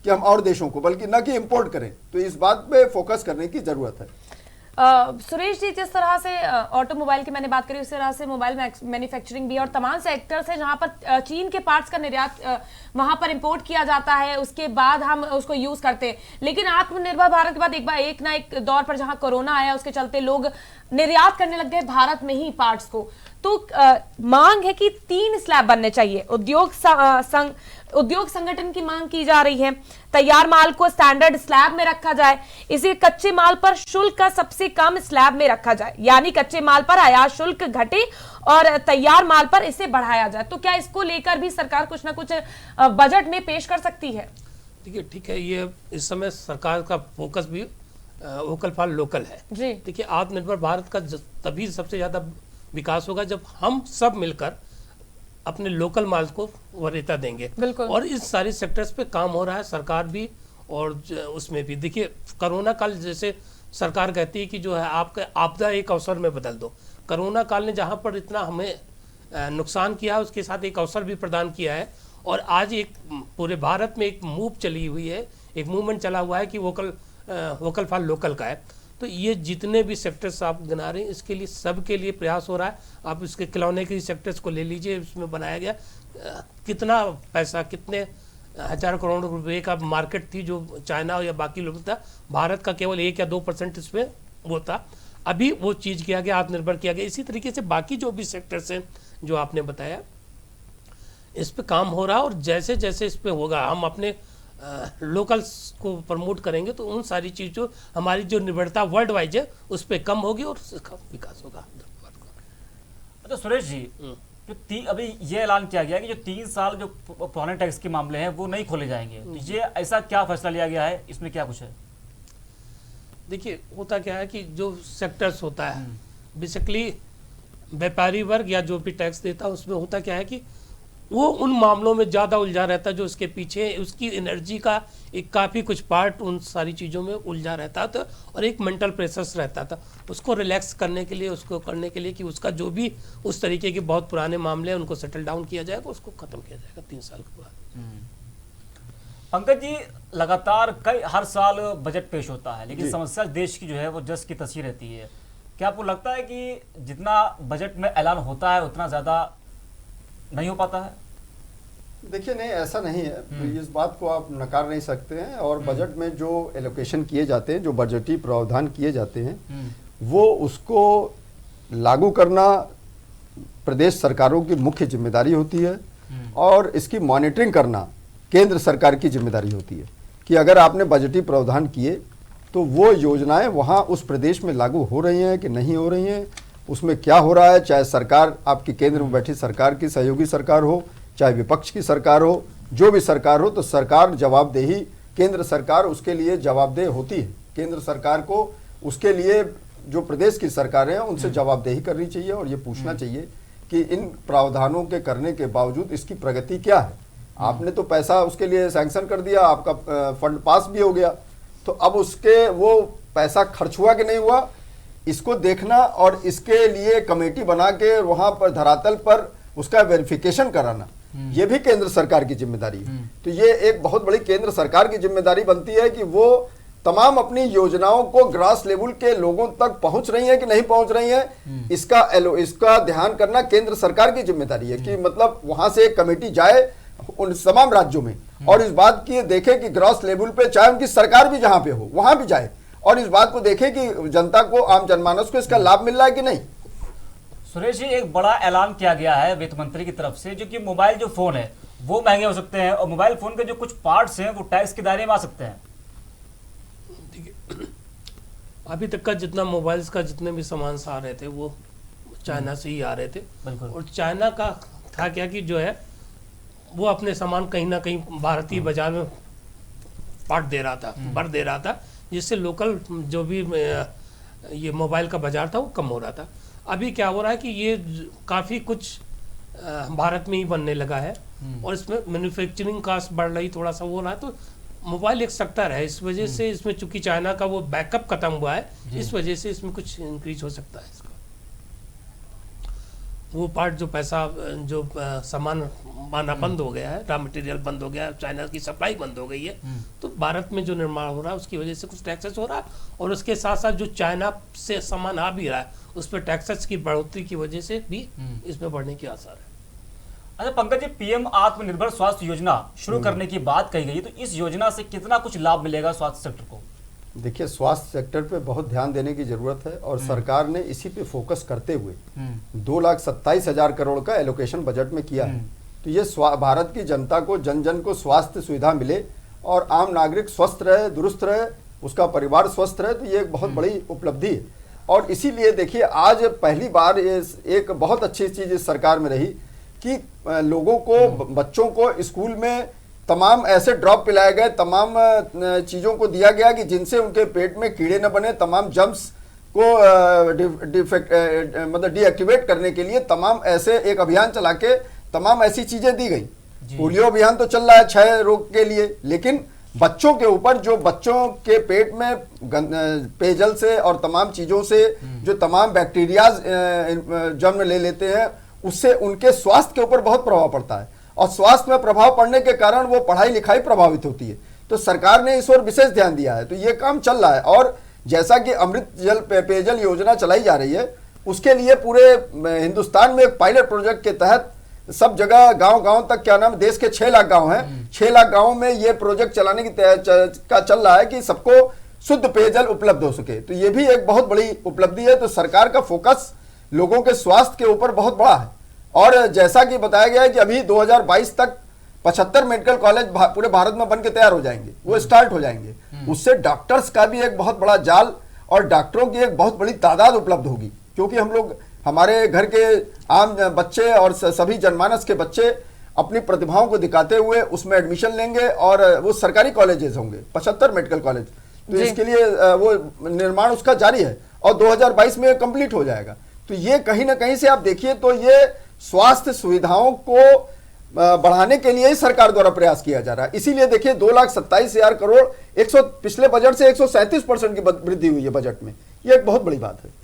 कि हम और देशों को, बल्कि न कि इंपोर्ट करें। तो इस बात पे फोकस करने की जरूरत है। सुरेश जी, जिस तरह से ऑटोमोबाइल की मैंने बात करी, उस तरह से मोबाइल मैन्युफैक्चरिंग भी और तमाम सेक्टर्स है जहां पर चीन के पार्ट्स का निर्यात वहां पर इंपोर्ट किया जाता है, उसके बाद हम उसको यूज करते हैं। लेकिन आत्मनिर्भर भारत के बाद एक ना एक दौर पर जहां कोरोना आया, उसके चलते लोग निर्यात करने लग गए भारत में ही पार्ट्स को। तो मांग है कि 3 स्लैब बनने चाहिए। उद्योग संगठन की मांग की जा रही है तैयार माल को स्टैंडर्ड स्लैब में रखा जाए, इसे कच्चे माल पर शुल्क का सबसे कम स्लैब में रखा जाए, यानी कच्चे माल पर आयात शुल्क घटे और तैयार माल पर इसे बढ़ाया जाए। तो क्या इसको लेकर भी सरकार कुछ ना कुछ बजट में पेश कर सकती है? देखिए, ठीक है, ये इस समय सरकार का फोकस भी वोकल फॉर लोकल है जी। देखिए, आत्मनिर्भर भारत का तभी सबसे ज्यादा विकास होगा जब हम सब मिलकर अपने लोकल माल को वरीयता देंगे। और इस सारे सेक्टर्स पे काम हो रहा है, सरकार भी और उसमें भी। देखिए, कोरोना काल जैसे सरकार कहती है कि जो है आपका आपदा एक अवसर में बदल दो। कोरोना काल ने जहाँ पर इतना हमें नुकसान किया है, उसके साथ एक अवसर भी प्रदान किया है। और आज एक पूरे भारत में एक मूव चली हुई है, एक मूवमेंट चला हुआ है कि वोकल फॉर लोकल का है। तो ये जितने भी सेक्टर्स आप गिना रहे हैं, इसके लिए सबके लिए प्रयास हो रहा है। आप इसके खिलौने के सेक्टर्स को ले लीजिए, इसमें बनाया गया कितना पैसा, कितने हजार करोड़ रुपए का मार्केट थी जो चाइना या बाकी लोग था, भारत का केवल 1 या 2% इसमें वो था। अभी वो चीज़ किया गया, आत्मनिर्भर किया गया। इसी तरीके से बाकी जो भी सेक्टर्स हैं जो आपने बताया, इस पे काम हो रहा है। और जैसे जैसे इस पे होगा, हम अपने लोकल्स को प्रमोट करेंगे, तो उन सारी चीज़ों, हमारी जो निर्भरता वर्ल्ड वाइड है उस पर कम होगी और उसका विकास होगा। अच्छा सुरेश जी, जो अभी ये ऐलान किया गया कि जो 3 साल जो पुराने टैक्स के मामले हैं वो नहीं खोले जाएंगे, तो ये ऐसा क्या फैसला लिया गया है, इसमें क्या कुछ है? देखिए, होता क्या है कि जो सेक्टर्स होता है, बेसिकली व्यापारी वर्ग या जो भी टैक्स देता है, उसमें होता क्या है कि वो उन मामलों में ज़्यादा उलझा रहता है, जो उसके पीछे उसकी एनर्जी का एक काफ़ी कुछ पार्ट उन सारी चीज़ों में उलझा रहता था, और एक मेंटल प्रेशर्स रहता था। उसको रिलैक्स करने के लिए, उसको करने के लिए कि उसका जो भी उस तरीके के बहुत पुराने मामले हैं उनको सेटल डाउन किया जाएगा, उसको ख़त्म किया जाएगा 3 साल के बाद। पंकज जी, लगातार हर साल बजट पेश होता है, लेकिन समस्या देश की जो है वो जस की तसी रहती है। क्या आपको लगता है कि जितना बजट में ऐलान होता है उतना ज़्यादा नहीं हो पाता है? देखिए, नहीं, ऐसा नहीं है। इस बात को आप नकार नहीं सकते हैं। और बजट में जो एलोकेशन किए जाते हैं, जो बजटीय प्रावधान किए जाते हैं, वो उसको लागू करना प्रदेश सरकारों की मुख्य जिम्मेदारी होती है, और इसकी मॉनिटरिंग करना केंद्र सरकार की जिम्मेदारी होती है कि अगर आपने बजटीय प्रावधान किए तो वो योजनाएं वहाँ उस प्रदेश में लागू हो रही हैं कि नहीं हो रही हैं, उसमें क्या हो रहा है। चाहे सरकार आपकी केंद्र में बैठी सरकार की सहयोगी सरकार हो, चाहे विपक्ष की सरकार हो, जो भी सरकार हो, तो सरकार जवाबदेही, केंद्र सरकार उसके लिए जवाबदेह होती है। केंद्र सरकार को उसके लिए जो प्रदेश की सरकारें हैं उनसे जवाबदेही करनी चाहिए, और ये पूछना चाहिए कि इन प्रावधानों के करने के बावजूद इसकी प्रगति क्या है। आपने तो पैसा उसके लिए सैंक्शन कर दिया, आपका फंड पास भी हो गया, तो अब उसके वो पैसा खर्च हुआ कि नहीं हुआ, इसको देखना और इसके लिए कमेटी बना के वहां पर धरातल पर उसका वेरिफिकेशन कराना, ये भी केंद्र सरकार की जिम्मेदारी है। तो ये एक बहुत बड़ी केंद्र सरकार की जिम्मेदारी बनती है कि वो तमाम अपनी योजनाओं को ग्रास लेवल के लोगों तक पहुंच रही है कि नहीं पहुंच रही है, इसका ध्यान करना केंद्र सरकार की जिम्मेदारी है। कि मतलब वहां से एक कमेटी जाए उन तमाम राज्यों में और इस बात की देखे कि ग्रास लेवल पे, चाहे उनकी सरकार भी जहां पे हो, वहां भी जाए और इस बात को देखे कि जनता को, आम जनमानस को इसका लाभ मिल रहा है कि नहीं। सुरेश जी, एक बड़ा ऐलान किया गया है वित्त मंत्री की तरफ से, जो कि मोबाइल जो फोन है वो महंगे हो सकते हैं और मोबाइल फोन के जो कुछ पार्ट्स हैं वो टैक्स के दायरे में आ सकते हैं। अभी तक का जितना मोबाइल्स का जितने भी सामान आ रहे थे वो चाइना से ही आ रहे थे, और चाइना का था क्या कि जो है वो अपने सामान कहीं ना कहीं भारतीय बाजार में पार्ट दे रहा था, भर दे रहा था, जिससे लोकल जो भी ये मोबाइल का बाजार था वो कम हो रहा था। अभी क्या हो रहा है कि ये काफ़ी कुछ भारत में ही बनने लगा है और इसमें मैन्युफैक्चरिंग कास्ट बढ़ रही, थोड़ा सा हो रहा है, तो मोबाइल एक सेक्टर है, इस वजह से इसमें चूंकि चाइना का वो बैकअप खत्म हुआ है, इस वजह से इसमें कुछ इंक्रीज हो सकता है इसका। वो पार्ट जो पैसा जो सामान आना बंद हो गया है, रॉ मटेरियल बंद हो गया है, चाइना की सप्लाई बंद हो गई है, तो भारत में जो निर्माण हो रहा है उसकी वजह से कुछ टैक्सेस हो रहा है, और उसके साथ साथ जो चाइना से सामान आ भी रहा है उस पर टैक्सेस की बढ़ोतरी की वजह से भी इसमें बढ़ने के आसार है। अच्छा पंकज जी, पीएम आत्मनिर्भर स्वास्थ्य योजना शुरू करने की बात कही गई, तो इस योजना से कितना कुछ लाभ मिलेगा स्वास्थ्य सेक्टर को? देखिए, स्वास्थ्य सेक्टर पे बहुत ध्यान देने की जरूरत है और सरकार ने इसी पे फोकस करते हुए 2,27,000 करोड़ का एलोकेशन बजट में किया है। तो ये भारत की जनता को, जन जन को स्वास्थ्य सुविधा मिले और आम नागरिक स्वस्थ रहे, दुरुस्त रहे, उसका परिवार स्वस्थ रहे, तो ये एक बहुत बड़ी उपलब्धि है। और इसीलिए देखिए, आज पहली बार एक बहुत अच्छी चीज इस सरकार में रही कि लोगों को, बच्चों को स्कूल में तमाम ऐसे ड्रॉप पिलाए गए, तमाम चीज़ों को दिया गया कि जिनसे उनके पेट में कीड़े न बने, तमाम जर्म्स को मतलब डीएक्टिवेट करने के लिए तमाम ऐसे एक अभियान चला के तमाम ऐसी चीज़ें दी गई। पोलियो अभियान तो चल रहा है क्षय रोग के लिए, लेकिन बच्चों के ऊपर, जो बच्चों के पेट में पेयजल से और तमाम चीज़ों से जो तमाम बैक्टीरियाज जन्म ले लेते हैं, उससे उनके स्वास्थ्य के ऊपर बहुत प्रभाव पड़ता है, और स्वास्थ्य में प्रभाव पड़ने के कारण वो पढ़ाई लिखाई प्रभावित होती है। तो सरकार ने इस ओर विशेष ध्यान दिया है, तो ये काम चल रहा है। और जैसा कि अमृत जल पेयजल योजना चलाई जा रही है, उसके लिए पूरे हिंदुस्तान में एक पायलट प्रोजेक्ट के तहत सब जगह गांव-गांव तक, क्या नाम, देश के 6 लाख गांव हैं, 6 लाख गांवों में ये प्रोजेक्ट चलाने की का चल रहा है कि सबको शुद्ध पेयजल उपलब्ध हो सके। तो ये भी एक बहुत बड़ी उपलब्धि है। तो सरकार का फोकस लोगों के स्वास्थ्य के ऊपर बहुत बड़ा है। और जैसा कि बताया गया है कि अभी 2022 तक 75 मेडिकल कॉलेज पूरे भारत में बन के तैयार हो जाएंगे, वो स्टार्ट हो जाएंगे। उससे डॉक्टर्स का भी एक बहुत बड़ा जाल और डॉक्टरों की एक बहुत बड़ी तादाद उपलब्ध होगी, क्योंकि हम लोग, हमारे घर के आम बच्चे और सभी जनमानस के बच्चे अपनी प्रतिभाओं को दिखाते हुए उसमें एडमिशन लेंगे, और वो सरकारी कॉलेजेस होंगे, 75 मेडिकल कॉलेज। तो इसके लिए वो निर्माण उसका जारी है और 2022 में कंप्लीट हो जाएगा। तो ये कहीं ना कहीं से आप देखिए तो ये स्वास्थ्य सुविधाओं को बढ़ाने के लिए ही सरकार द्वारा प्रयास किया जा रहा है। इसीलिए देखिए 2,27,000 करोड़ पिछले बजट से 137% की वृद्धि हुई है बजट में। ये एक बहुत बड़ी बात है।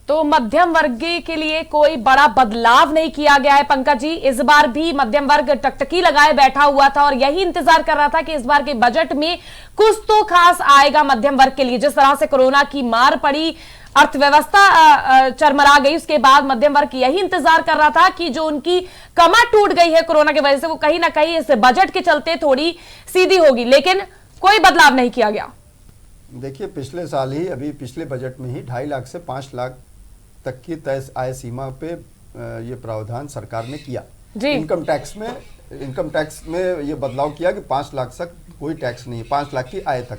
तो मध्यम वर्गीय के लिए कोई बड़ा बदलाव नहीं किया गया है पंकज जी। इस बार भी मध्यम वर्ग टकटकी लगाए बैठा हुआ था और यही इंतजार कर रहा था कि इस बार के बजट में कुछ तो खास आएगा मध्यम वर्ग के लिए। जिस तरह से कोरोना की मार पड़ी, अर्थव्यवस्था चरमरा गई, उसके बाद मध्यम वर्ग यही इंतजार कर रहा था कि जो उनकी कमर टूट गई है कोरोना की वजह से, वो कहीं ना कहीं इस बजट के चलते थोड़ी सीधी होगी, लेकिन कोई बदलाव नहीं किया गया। देखिए, पिछले साल ही, अभी पिछले बजट में ही 2.5 लाख से 5 लाख तक की तय आय सीमा पे ये प्रावधान सरकार ने किया। इनकम टैक्स में ये बदलाव किया कि 5 लाख तक कोई टैक्स नहीं, 5 लाख की आय तक।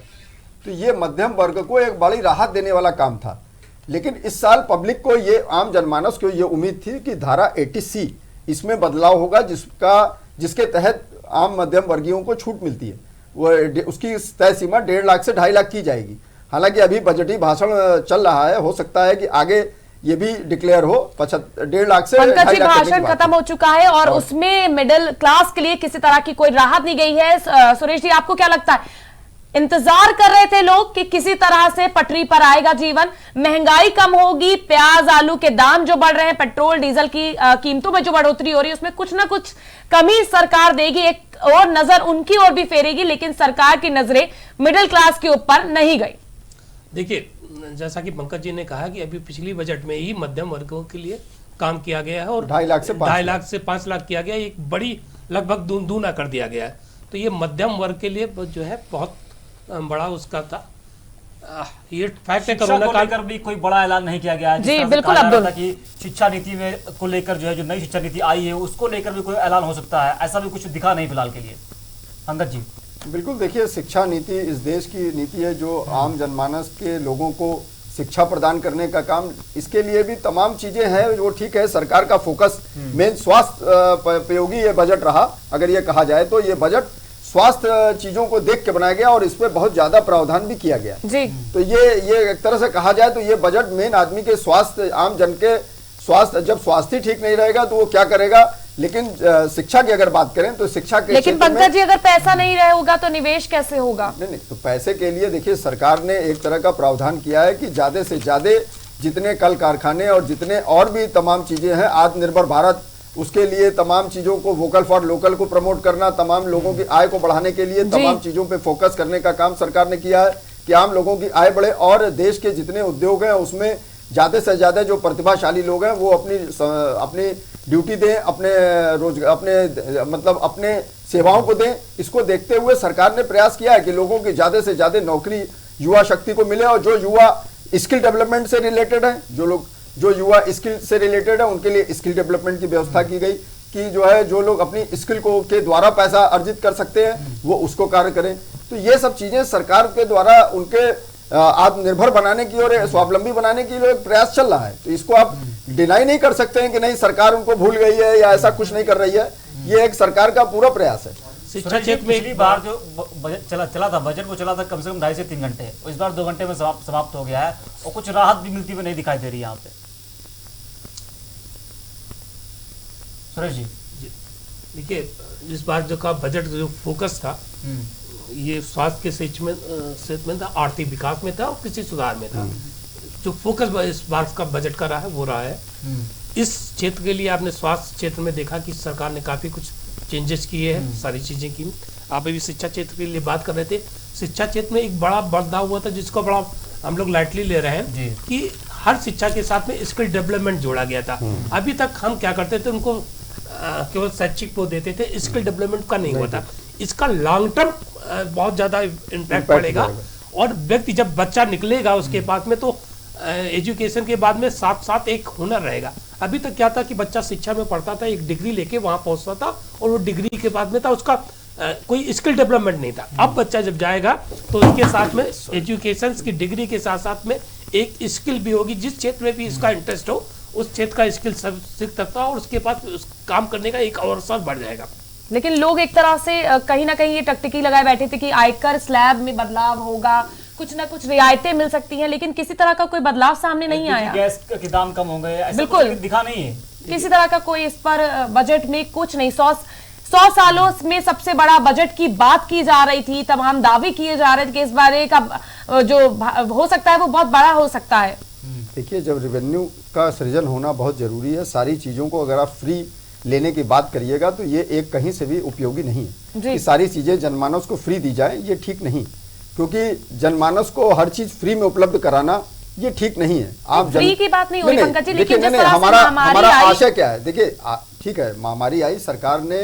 तो ये मध्यम वर्ग को एक बड़ी राहत देने वाला काम था। लेकिन इस साल पब्लिक को, ये आम जनमानस को ये उम्मीद थी कि धारा 80C इसमें बदलाव होगा, जिसके तहत आम मध्यम वर्गीयों को छूट मिलती है। वो उसकी तय सीमा 1.5 लाख से 2.5 लाख की जाएगी। हालांकि अभी बजटीय भाषण चल रहा है, हो सकता है कि आगे ये भी डिक्लेयर हो 1.5 लाख से 2.5 लाख। भाषण खत्म हो चुका है और उसमें मिडिल क्लास के लिए किसी तरह की कोई राहत नहीं गई है। सुरेश जी, आपको क्या लगता है? इंतजार कर रहे थे लोग कि किसी तरह से पटरी पर आएगा जीवन, महंगाई कम होगी, प्याज आलू के दाम जो बढ़ रहे हैं, पेट्रोल डीजल की कीमतों में जो बढ़ोतरी हो रही है, उसमें कुछ ना कुछ कमी सरकार देगी, एक और नजर उनकी ओर भी फेरेगी, लेकिन सरकार की नजरें मिडिल क्लास के ऊपर नहीं गई। देखिए, जैसा कि पंकज जी ने कहा कि अभी पिछली बजट में ही मध्यम वर्गों के लिए काम किया गया है और 2.5 लाख से 5 लाख किया गया, एक बड़ी लगभग दूना कर दिया गया है। तो ये मध्यम वर्ग के लिए जो है बहुत बड़ा उसका था। ये फैक्ट है, कोरोना को लेकर भी कोई बड़ा ऐलान नहीं किया गया है। जी बिल्कुल अब्दुल, कि शिक्षा नीति में को लेकर जो है, जो नई शिक्षा नीति आई है उसको लेकर भी कोई ऐलान हो सकता है, ऐसा भी कुछ दिखा नहीं फिलहाल के लिए। पंकज जी, बिल्कुल, देखिए, शिक्षा नीति इस देश की नीति है जो आम जनमानस के लोगों को शिक्षा प्रदान करने का काम, इसके लिए भी तमाम चीजें हैं वो ठीक है। सरकार का फोकस मेन स्वास्थ्य उपयोगी ये बजट रहा। अगर ये कहा जाए तो ये बजट स्वास्थ्य चीजों को देख के बनाया गया और इस पे बहुत ज्यादा प्रावधान भी किया गया जी। तो ये एक तरह से कहा जाए तो ये बजट मेन आदमी के स्वास्थ्य, आम जन के स्वास्थ्य, जब स्वास्थ्य ठीक नहीं रहेगा तो वो क्या करेगा, लेकिन शिक्षा की अगर बात करें तो शिक्षा के लेकिन क्षेत्र में- पंकज जी, अगर पैसा नहीं रहे होगा तो निवेश कैसे होगा? नहीं, तो पैसे के लिए देखिए सरकार ने एक तरह का प्रावधान किया है कि ज्यादा से ज्यादा जितने कल कारखाने और जितने और भी तमाम चीजें हैं, आत्मनिर्भर भारत, उसके लिए तमाम चीजों को वोकल फॉर लोकल को प्रमोट करना, तमाम लोगों की आय को बढ़ाने के लिए तमाम चीजों पे फोकस करने का काम सरकार ने किया है कि आम लोगों की आय बढ़े और देश के जितने उद्योग हैं उसमें ज्यादा से ज्यादा जो प्रतिभाशाली लोग हैं वो अपनी ड्यूटी दें, अपने रोजगार, अपने मतलब अपने सेवाओं को दें। इसको देखते हुए सरकार ने प्रयास किया है कि लोगों की ज्यादा से ज्यादा नौकरी युवा शक्ति को मिले और जो युवा स्किल डेवलपमेंट से रिलेटेड है, जो युवा स्किल से रिलेटेड है उनके लिए स्किल डेवलपमेंट की व्यवस्था की गई कि जो लोग अपनी स्किल को के द्वारा पैसा अर्जित कर सकते हैं वो उसको कार्य करें। तो ये सब चीजें सरकार के द्वारा उनके आत्मनिर्भर बनाने की और स्वावलंबी बनाने की एक प्रयास चल रहा है। तो इसको आप डिनाई नहीं कर सकते हैं कि नहीं सरकार उनको भूल गई है या ऐसा कुछ नहीं कर रही है। ये एक सरकार का पूरा प्रयास है। शिक्षा क्षेत्र में पिछली बार जो बजट चला था, बजट वो चला था कम से कम 2.5 से 3 घंटे, इस बार 2 घंटे में समाप्त हो गया है और कुछ राहत भी मिलती हुई नहीं दिखाई दे रही है यहाँ पे। सुरेश जी देखिए, इस बार जो का बजट जो फोकस था ये स्वास्थ्य के क्षेत्र में था, आर्थिक विकास में था और कृषि सुधार में था। जो फोकस इस बार का बजट का रहा है वो रहा है। इस क्षेत्र के लिए आपने स्वास्थ्य क्षेत्र में देखा कि सरकार ने काफी कुछ चेंजेस किए हैं, सारी चीजें की। आप अभी शिक्षा क्षेत्र के लिए बात कर रहे थे, शिक्षा क्षेत्र में एक बड़ा बदलाव हुआ था जिसको बड़ा हम लोग लाइटली ले रहे हैं कि हर शिक्षा के साथ में स्किल डेवलपमेंट जोड़ा गया था। अभी तक हम क्या करते थे, उनको केवल शैक्षिक वो देते थे, स्किल डेवलपमेंट का नहीं हुआ था। इसका लॉन्ग टर्म बहुत ज्यादा इम्पैक्ट पड़ेगा और व्यक्ति जब बच्चा निकलेगा उसके पास में तो एजुकेशन के बाद में साथ साथ एक हुनर रहेगा। अभी तक क्या था कि बच्चा शिक्षा में पढ़ता था, एक डिग्री लेके वहां पहुंचता था और वो डिग्री के बाद में था उसका कोई स्किल डेवलपमेंट नहीं था। अब बच्चा जब जाएगा तो उसके साथ में एजुकेशन की डिग्री के साथ साथ में एक स्किल भी होगी। जिस क्षेत्र में भी इसका इंटरेस्ट हो उस क्षेत्र का स्किल सब सीख सकता है और उसके पास काम करने का एक अवसर बढ़ जाएगा। लेकिन लोग एक तरह से कहीं ना कहीं ये टकटकी लगाए बैठे थे कि आयकर स्लैब में बदलाव होगा, कुछ ना कुछ रियायतें मिल सकती हैं, लेकिन किसी तरह का कोई बदलाव सामने नहीं आया। गैस के दाम कम हो गए, ऐसा बिल्कुल कुछ दिखा नहीं है। किसी तरह का कोई इस पर बजट में कुछ नहीं। 100 सालों में सबसे बड़ा बजट की बात की जा रही थी, तमाम दावे किए जा रहे थे कि इस बारे का जो हो सकता है वो बहुत बड़ा हो सकता है। देखिए, जब रेवेन्यू का सृजन होना बहुत जरूरी है, सारी चीजों को अगर आप फ्री लेने की बात करिएगा तो ये एक कहीं से भी उपयोगी नहीं है कि सारी चीजें जनमानस को फ्री दी जाए। ये ठीक नहीं, क्योंकि जनमानस को हर चीज फ्री में उपलब्ध कराना ये ठीक नहीं है। आप फ्री की बात नहीं हो रही पंकज जी, लेकिन जिस तरह से हमारा महामारी आई, आशय क्या है, देखिए ठीक है, महामारी आई, सरकार ने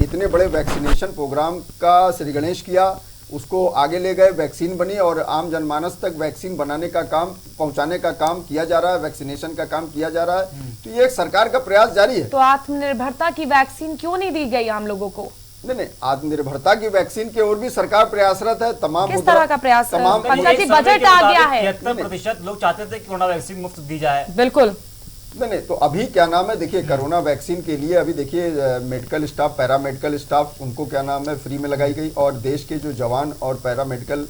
इतने बड़े वैक्सीनेशन प्रोग्राम का श्री गणेश किया, उसको आगे ले गए, वैक्सीन बनी और आम जनमानस तक वैक्सीन बनाने का काम, पहुंचाने का काम किया जा रहा है, वैक्सीनेशन का काम किया जा रहा है। तो ये एक सरकार का प्रयास जारी है। तो आत्मनिर्भरता की वैक्सीन क्यों नहीं दी गई आम लोगों को? नहीं, आत्मनिर्भरता की वैक्सीन की ओर भी सरकार प्रयासरत है। तमाम किस तरह का प्रयास? तमाम पंकज जी, बजट आ गया है, 73% लोग चाहते थे कि कोरोना वैक्सीन मुफ्त दी जाए। बिल्कुल नहीं, तो अभी क्या नाम है, देखिए कोरोना वैक्सीन के लिए अभी देखिए मेडिकल स्टाफ, पैरामेडिकल स्टाफ, उनको क्या नाम है फ्री में लगाई गई और देश के जो जवान और पैरामेडिकल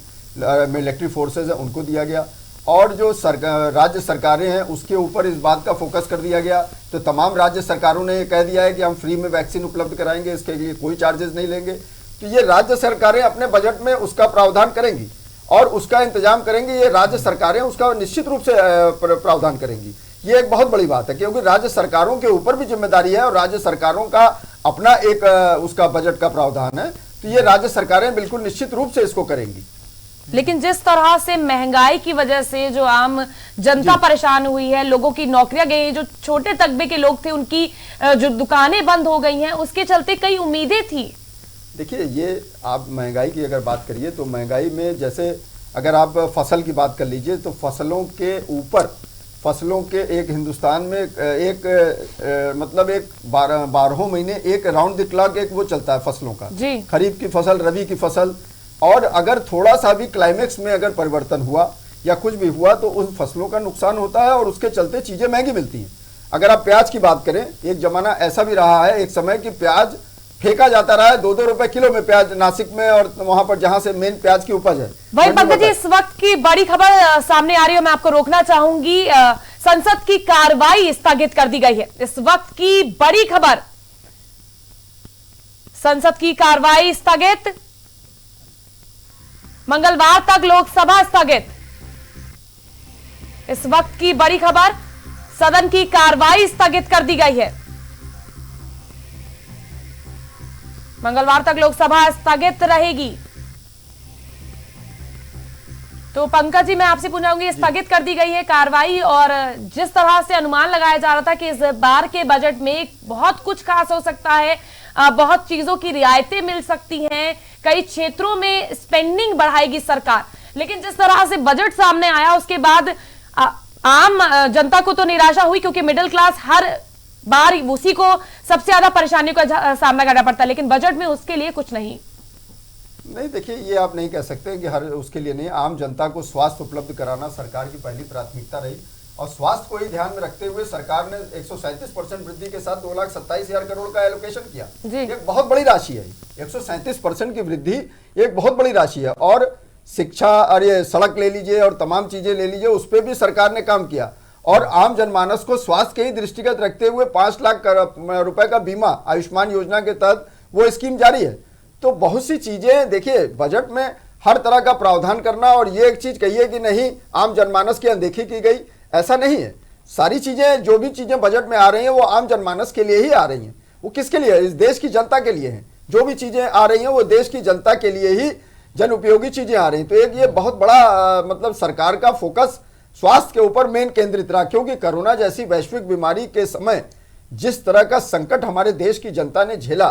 मिलिट्री फोर्सेज है उनको दिया गया और जो राज्य सरकारें हैं उसके ऊपर इस बात का फोकस कर दिया गया। तो तमाम राज्य सरकारों ने कह दिया है कि हम फ्री में वैक्सीन उपलब्ध कराएंगे, इसके लिए कोई चार्जेस नहीं लेंगे। तो ये राज्य सरकारें अपने बजट में उसका प्रावधान करेंगी और उसका इंतजाम करेंगी। ये राज्य सरकारें उसका निश्चित रूप से प्रावधान करेंगी। ये एक बहुत बड़ी बात है क्योंकि राज्य सरकारों के ऊपर भी जिम्मेदारी है और राज्य सरकारों का अपना एक उसका बजट का प्रावधान है। तो ये राज्य सरकारें बिल्कुल निश्चित रूप से इसको करेंगी। लेकिन जिस तरह से महंगाई की वजह से जो आम जनता परेशान हुई है, लोगों की नौकरियां गई, जो छोटे तबके के लोग थे उनकी जो दुकानें बंद हो गई हैं, उसके चलते कई उम्मीदें थी। देखिए, ये आप महंगाई की अगर बात करिए तो महंगाई में जैसे अगर आप फसल की बात कर लीजिए तो फसलों के ऊपर, फसलों के एक हिंदुस्तान में एक मतलब एक 12 महीने एक राउंड द क्लॉक एक वो चलता है फसलों का, खरीफ की फसल, रबी की फसल। और अगर थोड़ा सा भी क्लाइमेक्स में अगर परिवर्तन हुआ या कुछ भी हुआ तो उन फसलों का नुकसान होता है और उसके चलते चीजें महंगी मिलती हैं। अगर आप प्याज की बात करें, एक जमाना ऐसा भी रहा है एक समय कि प्याज फेंका जाता रहा है, 2-2 रुपए किलो में प्याज नासिक में और वहां पर जहां से मेन प्याज की उपज है। वही पंकज जी, इस वक्त की बड़ी खबर सामने आ रही है, मैं आपको रोकना चाहूंगी। संसद की कार्रवाई स्थगित कर दी गई है। इस वक्त की बड़ी खबर, संसद की कार्रवाई स्थगित, मंगलवार तक लोकसभा स्थगित। इस वक्त की बड़ी खबर, सदन की कार्रवाई स्थगित कर दी गई है। मंगलवार तक लोकसभा स्थगित रहेगी। तो पंकज जी, मैं आपसे पूछूंगी, स्थगित कर दी गई है कार्रवाई, और जिस तरह से अनुमान लगाया जा रहा था कि इस बार के बजट में बहुत कुछ खास हो सकता है, बहुत चीजों की रियायतें मिल सकती हैं, कई क्षेत्रों में स्पेंडिंग बढ़ाएगी सरकार, लेकिन जिस तरह से बजट सामने आया उसके बाद आम जनता को तो निराशा हुई, क्योंकि मिडिल क्लास हर बार उसी को सबसे ज्यादा परेशानियों का सामना करना पड़ता है, लेकिन बजट में उसके लिए कुछ नहीं। देखिए, ये आप नहीं कह सकते कि हर उसके लिए नहीं, आम जनता को स्वास्थ्य उपलब्ध कराना सरकार की पहली प्राथमिकता रही, और स्वास्थ्य को ही ध्यान में रखते हुए सरकार ने 137% वृद्धि के साथ 2,27,000 करोड़ का एलोकेशन किया। एक बहुत बड़ी राशि है। 137% की वृद्धि एक बहुत बड़ी राशि है। और शिक्षा और ये सड़क ले लीजिए और तमाम चीजें ले लीजिए, उस पर भी सरकार ने काम किया। और आम जनमानस को स्वास्थ्य के ही दृष्टिगत रखते हुए 5 लाख रुपए का बीमा आयुष्मान योजना के तहत वो स्कीम जारी है। तो बहुत सी चीजें देखिए, बजट में हर तरह का प्रावधान करना, और ये एक चीज कहिए कि नहीं आम जनमानस की अनदेखी की गई, ऐसा नहीं है। सारी चीजें, जो भी चीजें बजट में आ रही हैं वो आम जनमानस के लिए ही आ रही हैं। वो किसके लिए? इस देश की जनता के लिए हैं। जो भी चीजें आ रही हैं वो देश की जनता के लिए ही जन उपयोगी चीजें आ रही हैं। तो एक ये बहुत बड़ा मतलब सरकार का फोकस स्वास्थ्य के ऊपर मेन केंद्रित रहा, क्योंकि कोरोना जैसी वैश्विक बीमारी के समय जिस तरह का संकट हमारे देश की जनता ने झेला,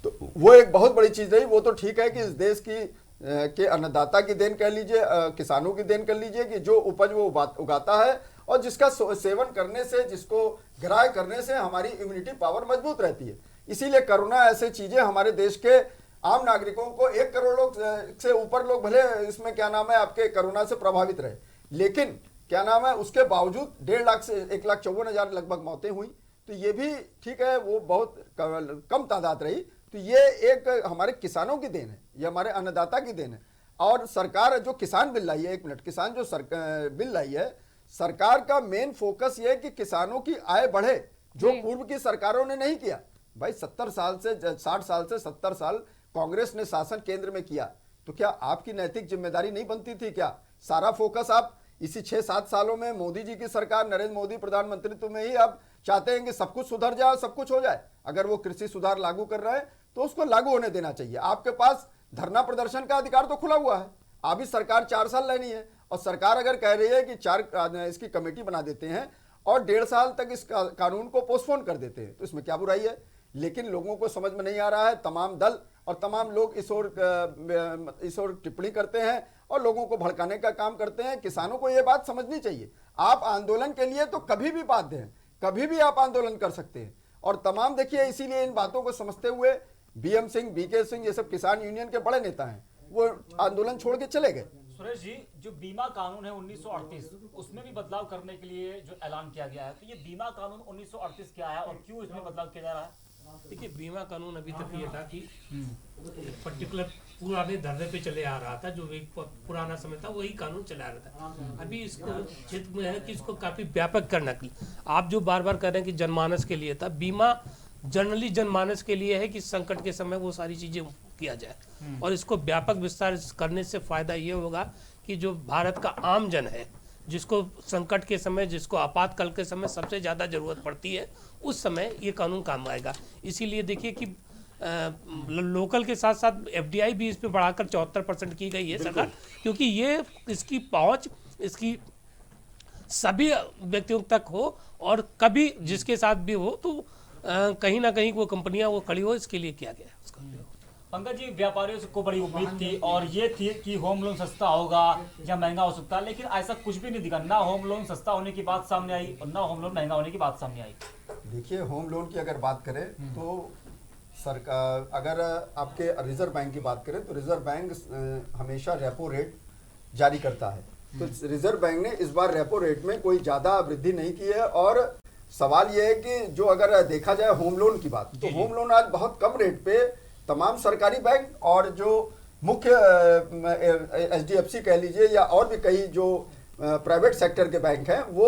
तो वो एक बहुत बड़ी चीज रही। वो तो ठीक है कि इस देश की के अन्नदाता की देन कह लीजिए, किसानों की देन कर लीजिए, कि जो उपज वो उगाता है और जिसका सेवन करने से, जिसको ग्राह्य करने से हमारी इम्यूनिटी पावर मजबूत रहती है। इसीलिए कोरोना ऐसे चीजें हमारे देश के आम नागरिकों को 1 करोड़ लोग से ऊपर लोग भले इसमें क्या नाम है आपके कोरोना से प्रभावित रहे, लेकिन क्या नाम है उसके बावजूद 1.5 लाख से 1,54,000 लगभग मौतें हुई। तो ये भी ठीक है, वो बहुत कम तादाद रही। तो ये एक हमारे किसानों की देन है, ये हमारे अन्नदाता की देन है। और सरकार जो किसान बिल लाई है, 1 मिनट, किसान जो बिल लाई है, सरकार का मेन फोकस ये है कि किसानों की आय बढ़े, जो पूर्व की सरकारों ने नहीं किया। भाई 60 साल से 70 साल कांग्रेस ने शासन केंद्र में किया, तो क्या आपकी नैतिक जिम्मेदारी नहीं बनती थी? क्या सारा फोकस आप इसी 6-7 सालों में मोदी जी की सरकार, नरेंद्र मोदी प्रधानमंत्रित्व में ही आप चाहते हैं कि सब कुछ सुधर जाए, सब कुछ हो जाए? अगर वो कृषि सुधार लागू कर रहे हैं तो उसको लागू होने देना चाहिए। आपके पास धरना प्रदर्शन का अधिकार तो खुला हुआ है। अभी सरकार 4 साल लेनी है, और सरकार अगर कह रही है कि 4 इसकी कमेटी बना देते हैं और 1.5 साल तक इस कानून को पोस्टपोन कर देते हैं, तो इसमें क्या बुराई है? लेकिन लोगों को समझ में नहीं आ रहा है। तमाम दल और तमाम लोग इस ओर टिप्पणी करते हैं और लोगों को भड़काने का काम करते हैं। किसानों को यह बात समझनी चाहिए, आप आंदोलन के लिए तो कभी भी बाध्य हैं, कभी भी आप आंदोलन कर सकते हैं। और तमाम देखिए, इसीलिए इन बातों को समझते हुए BM सिंह, BK सिंह, ये सब किसान यूनियन के बड़े नेता हैं, वो आंदोलन छोड़ के चले गए। सुरेश जी, जो बीमा कानून है 1938, उसमें भी बदलाव करने के लिए जो ऐलान किया गया है, तो ये बीमा कानून 1938 क्या है और क्यों इसमें बदलाव किया जा रहा है? देखिए, बीमा कानून अभी तक ये था कि पर्टिकुलर पुराने धरने पे चले आ रहा था, जो एक पुराना समय था वही कानून चला रहा था। अभी इसको क्षेत्र में है कि इसको काफी व्यापक करना की, आप जो बार बार कह रहे हैं कि जनमानस के लिए था, बीमा जनरली जनमानस के लिए है कि संकट के समय वो सारी चीजें किया जाए, और इसको व्यापक विस्तार करने से फायदा ये होगा कि जो भारत का आम जन है, जिसको संकट के समय, जिसको आपातकाल के समय सबसे ज़्यादा ज़रूरत पड़ती है, उस समय ये कानून काम आएगा। इसीलिए देखिए कि लोकल के साथ साथ FDI भी इस पर बढ़ाकर 74% की गई है सरकार, क्योंकि ये इसकी पहुंच इसकी सभी व्यक्तियों तक हो, और कभी जिसके साथ भी हो तो कहीं ना कहीं वो कंपनियां वो खड़ी हो, इसके लिए किया गया है उसका। पंकज जी, व्यापारियों को बड़ी उम्मीद थी और ये थी कि होम लोन सस्ता होगा या महंगा हो सकता है, लेकिन ऐसा कुछ भी नहीं दिखा। ना होम लोन सस्ता होने की बात सामने आई और ना होम लोन महंगा होने की बात सामने आई। देखिए, होम लोन की अगर बात करें तो सरकार, अगर आपके रिजर्व बैंक की बात करें तो रिजर्व बैंक हमेशा रेपो रेट जारी करता है। तो रिजर्व बैंक ने इस बार रेपो रेट में कोई ज़्यादा वृद्धि नहीं की है। और सवाल यह है कि जो अगर देखा जाए होम लोन की बात, तो होम लोन आज बहुत कम रेट पे तमाम सरकारी बैंक और जो मुख्य HDFC कह लीजिए या और भी कई जो प्राइवेट सेक्टर के बैंक हैं, वो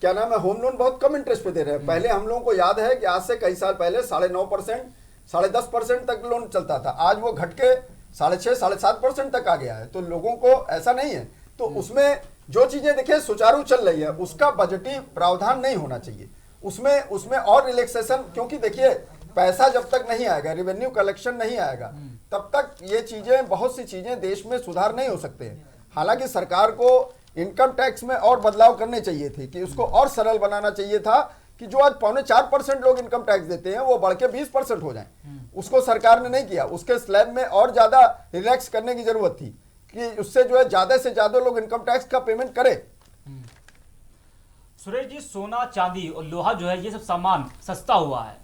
क्या नाम है होम लोन बहुत कम इंटरेस्ट पे दे रहे हैं। पहले हम लोगों को याद है कि आज से कई साल पहले 9.5% 10.5% तक लोन चलता था, आज वो घट के 6.5 7.5% तक आ गया है। तो लोगों को ऐसा नहीं है, तो उसमें जो चीजें देखिए सुचारू चल रही है उसका बजटीय प्रावधान नहीं होना चाहिए, उसमें और रिलैक्सेशन, क्योंकि देखिए पैसा जब तक नहीं आएगा, रेवेन्यू कलेक्शन नहीं आएगा, तब तक ये चीजें, बहुत सी चीजें देश में सुधार नहीं हो सकते हैं। हालांकि सरकार को इनकम टैक्स में और बदलाव करने चाहिए थे कि उसको और सरल बनाना चाहिए था कि जो आज 4.25% लोग इनकम टैक्स देते हैं वो बढ़ के 20% हो जाए। उसको सरकार ने नहीं किया, उसके स्लैब में और ज्यादा रिलैक्स करने की जरूरत थी कि उससे जो है ज्यादा से ज्यादा लोग इनकम टैक्स का पेमेंट करें। सुरेश जी, सोना चांदी और लोहा जो है ये सब सामान सस्ता हुआ है,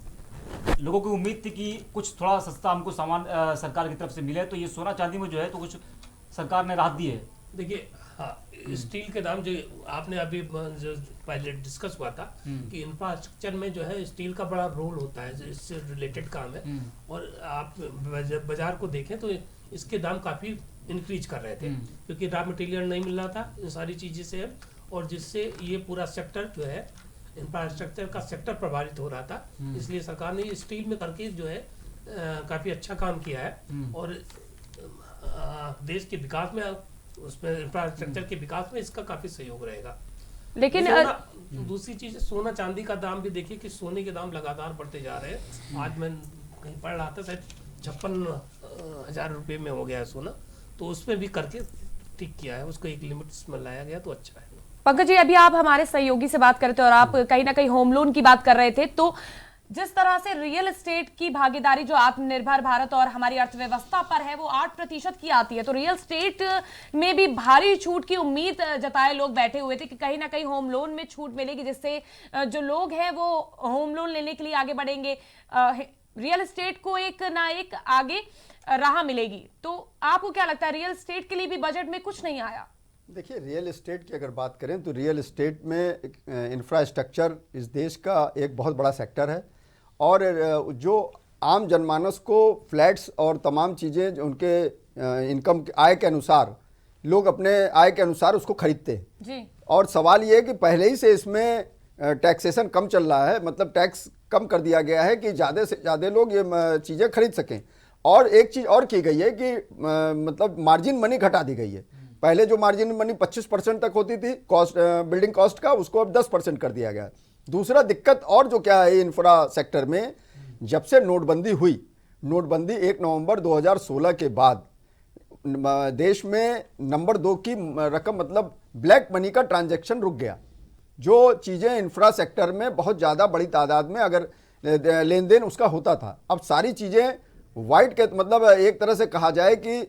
लोगों की उम्मीद थी कि कुछ थोड़ा सस्ता हमको सामान सरकार की तरफ से मिले, तो ये सोना चांदी में जो है तो कुछ सरकार ने राहत दी है। देखिए हाँ, स्टील के दाम जो आपने अभी जो पहले डिस्कस हुआ था कि इंफ्रास्ट्रक्चर में जो है स्टील का बड़ा रोल होता है, इससे रिलेटेड काम है। और आप बाजार को देखें तो इसके दाम काफी इंक्रीज कर रहे थे क्योंकि रॉ मटेरियल नहीं मिल रहा था इन सारी चीजें से, और जिससे ये पूरा सेक्टर जो है इंफ्रास्ट्रक्चर का सेक्टर प्रभावित हो रहा था। इसलिए सरकार ने स्टील में करके जो है काफी अच्छा काम किया है और देश के विकास में, उसमें इंफ्रास्ट्रक्चर के विकास में इसका काफी सहयोग रहेगा। लेकिन दूसरी चीज सोना चांदी का दाम भी देखिए कि सोने के दाम लगातार बढ़ते जा रहे हैं। आज मैं कहीं पढ़ रहा था शायद 56,000 रुपये में हो गया है सोना, तो उसमें भी करके ठीक किया है, उसको एक लिमिट में लाया गया तो अच्छा है। पंकज जी, अभी आप हमारे सहयोगी से बात कर रहे थे और आप कहीं ना कहीं होम लोन की बात कर रहे थे, तो जिस तरह से रियल एस्टेट की भागीदारी जो आत्मनिर्भर भारत और हमारी अर्थव्यवस्था पर है वो 8% की आती है, तो रियल एस्टेट में भी भारी छूट की उम्मीद जताए लोग बैठे हुए थे कि कहीं ना कहीं होम लोन में छूट मिलेगी, जिससे जो लोग हैं वो होम लोन लेने के लिए आगे बढ़ेंगे, रियल एस्टेट को एक ना एक आगे राह मिलेगी। तो आपको क्या लगता है, रियल एस्टेट के लिए भी बजट में कुछ नहीं आया? देखिए, रियल एस्टेट की अगर बात करें तो रियल एस्टेट में इंफ्रास्ट्रक्चर इस देश का एक बहुत बड़ा सेक्टर है और जो आम जनमानस को फ्लैट्स और तमाम चीज़ें उनके इनकम आय के अनुसार, लोग अपने आय के अनुसार उसको खरीदते हैं जी। और सवाल ये है कि पहले ही से इसमें टैक्सेशन कम चल रहा है, मतलब टैक्स कम कर दिया गया है कि ज़्यादा से ज़्यादा लोग ये चीज़ें खरीद सकें। और एक चीज़ और की गई है कि मतलब मार्जिन मनी घटा दी गई है। पहले जो मार्जिन मनी 25% तक होती थी कॉस्ट, बिल्डिंग कॉस्ट का, उसको अब 10% कर दिया गया। दूसरा दिक्कत और जो क्या है इंफ्रा सेक्टर में, जब से नोटबंदी हुई, नोटबंदी 1 नवंबर 2016 के बाद देश में नंबर 2 की रकम, मतलब ब्लैक मनी का ट्रांजैक्शन रुक गया। जो चीज़ें इंफ्रा सेक्टर में बहुत ज़्यादा बड़ी तादाद में अगर लेन देन उसका होता था, अब सारी चीज़ें वाइट के, मतलब एक तरह से कहा जाए कि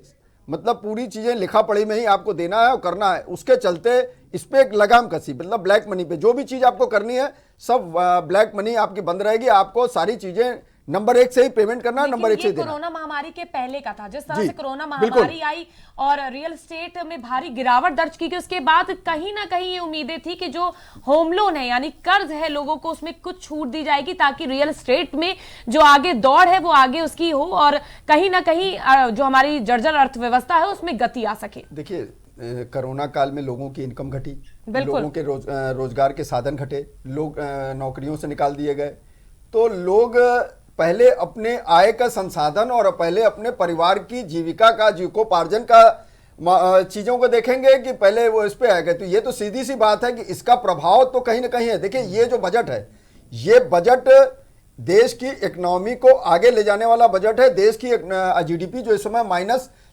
मतलब पूरी चीज़ें लिखा पढ़ी में ही आपको देना है और करना है। उसके चलते इस पर एक लगाम कसी, मतलब ब्लैक मनी पे जो भी चीज़ आपको करनी है सब ब्लैक मनी आपकी बंद रहेगी। आपको सारी चीज़ें नंबर 1 से ही पेमेंट करना है, नंबर 1 से ही देना। कोरोना महामारी के पहले का था, जिस तरह से कोरोना महामारी आई और रियल एस्टेट में भारी गिरावट दर्ज की गई, उसके बाद कहीं ना कहीं ये उम्मीदें थी कि जो होम लोन है यानी कर्ज है लोगों को, उसमें कुछ छूट दी जाएगी ताकि रियल एस्टेट में जो आगे दौड़ है वो आगे उसकी हो और कहीं ना कहीं जो हमारी जर्जर अर्थव्यवस्था है उसमें गति आ सके। देखिए, कोरोना काल में लोगों की इनकम घटी, लोगों के रोजगार के साधन घटे, लोग नौकरियों से निकाल दिए गए, तो लोग पहले अपने आय का संसाधन और पहले अपने परिवार की जीविका का, जीविकोपार्जन का चीज़ों को देखेंगे कि पहले वो इस पे आएगा। तो ये तो सीधी सी बात है कि इसका प्रभाव तो कहीं ना कहीं है। देखिए, ये जो बजट है, ये बजट देश की इकोनॉमी को आगे ले जाने वाला बजट है। देश की जीडीपी जो इस समय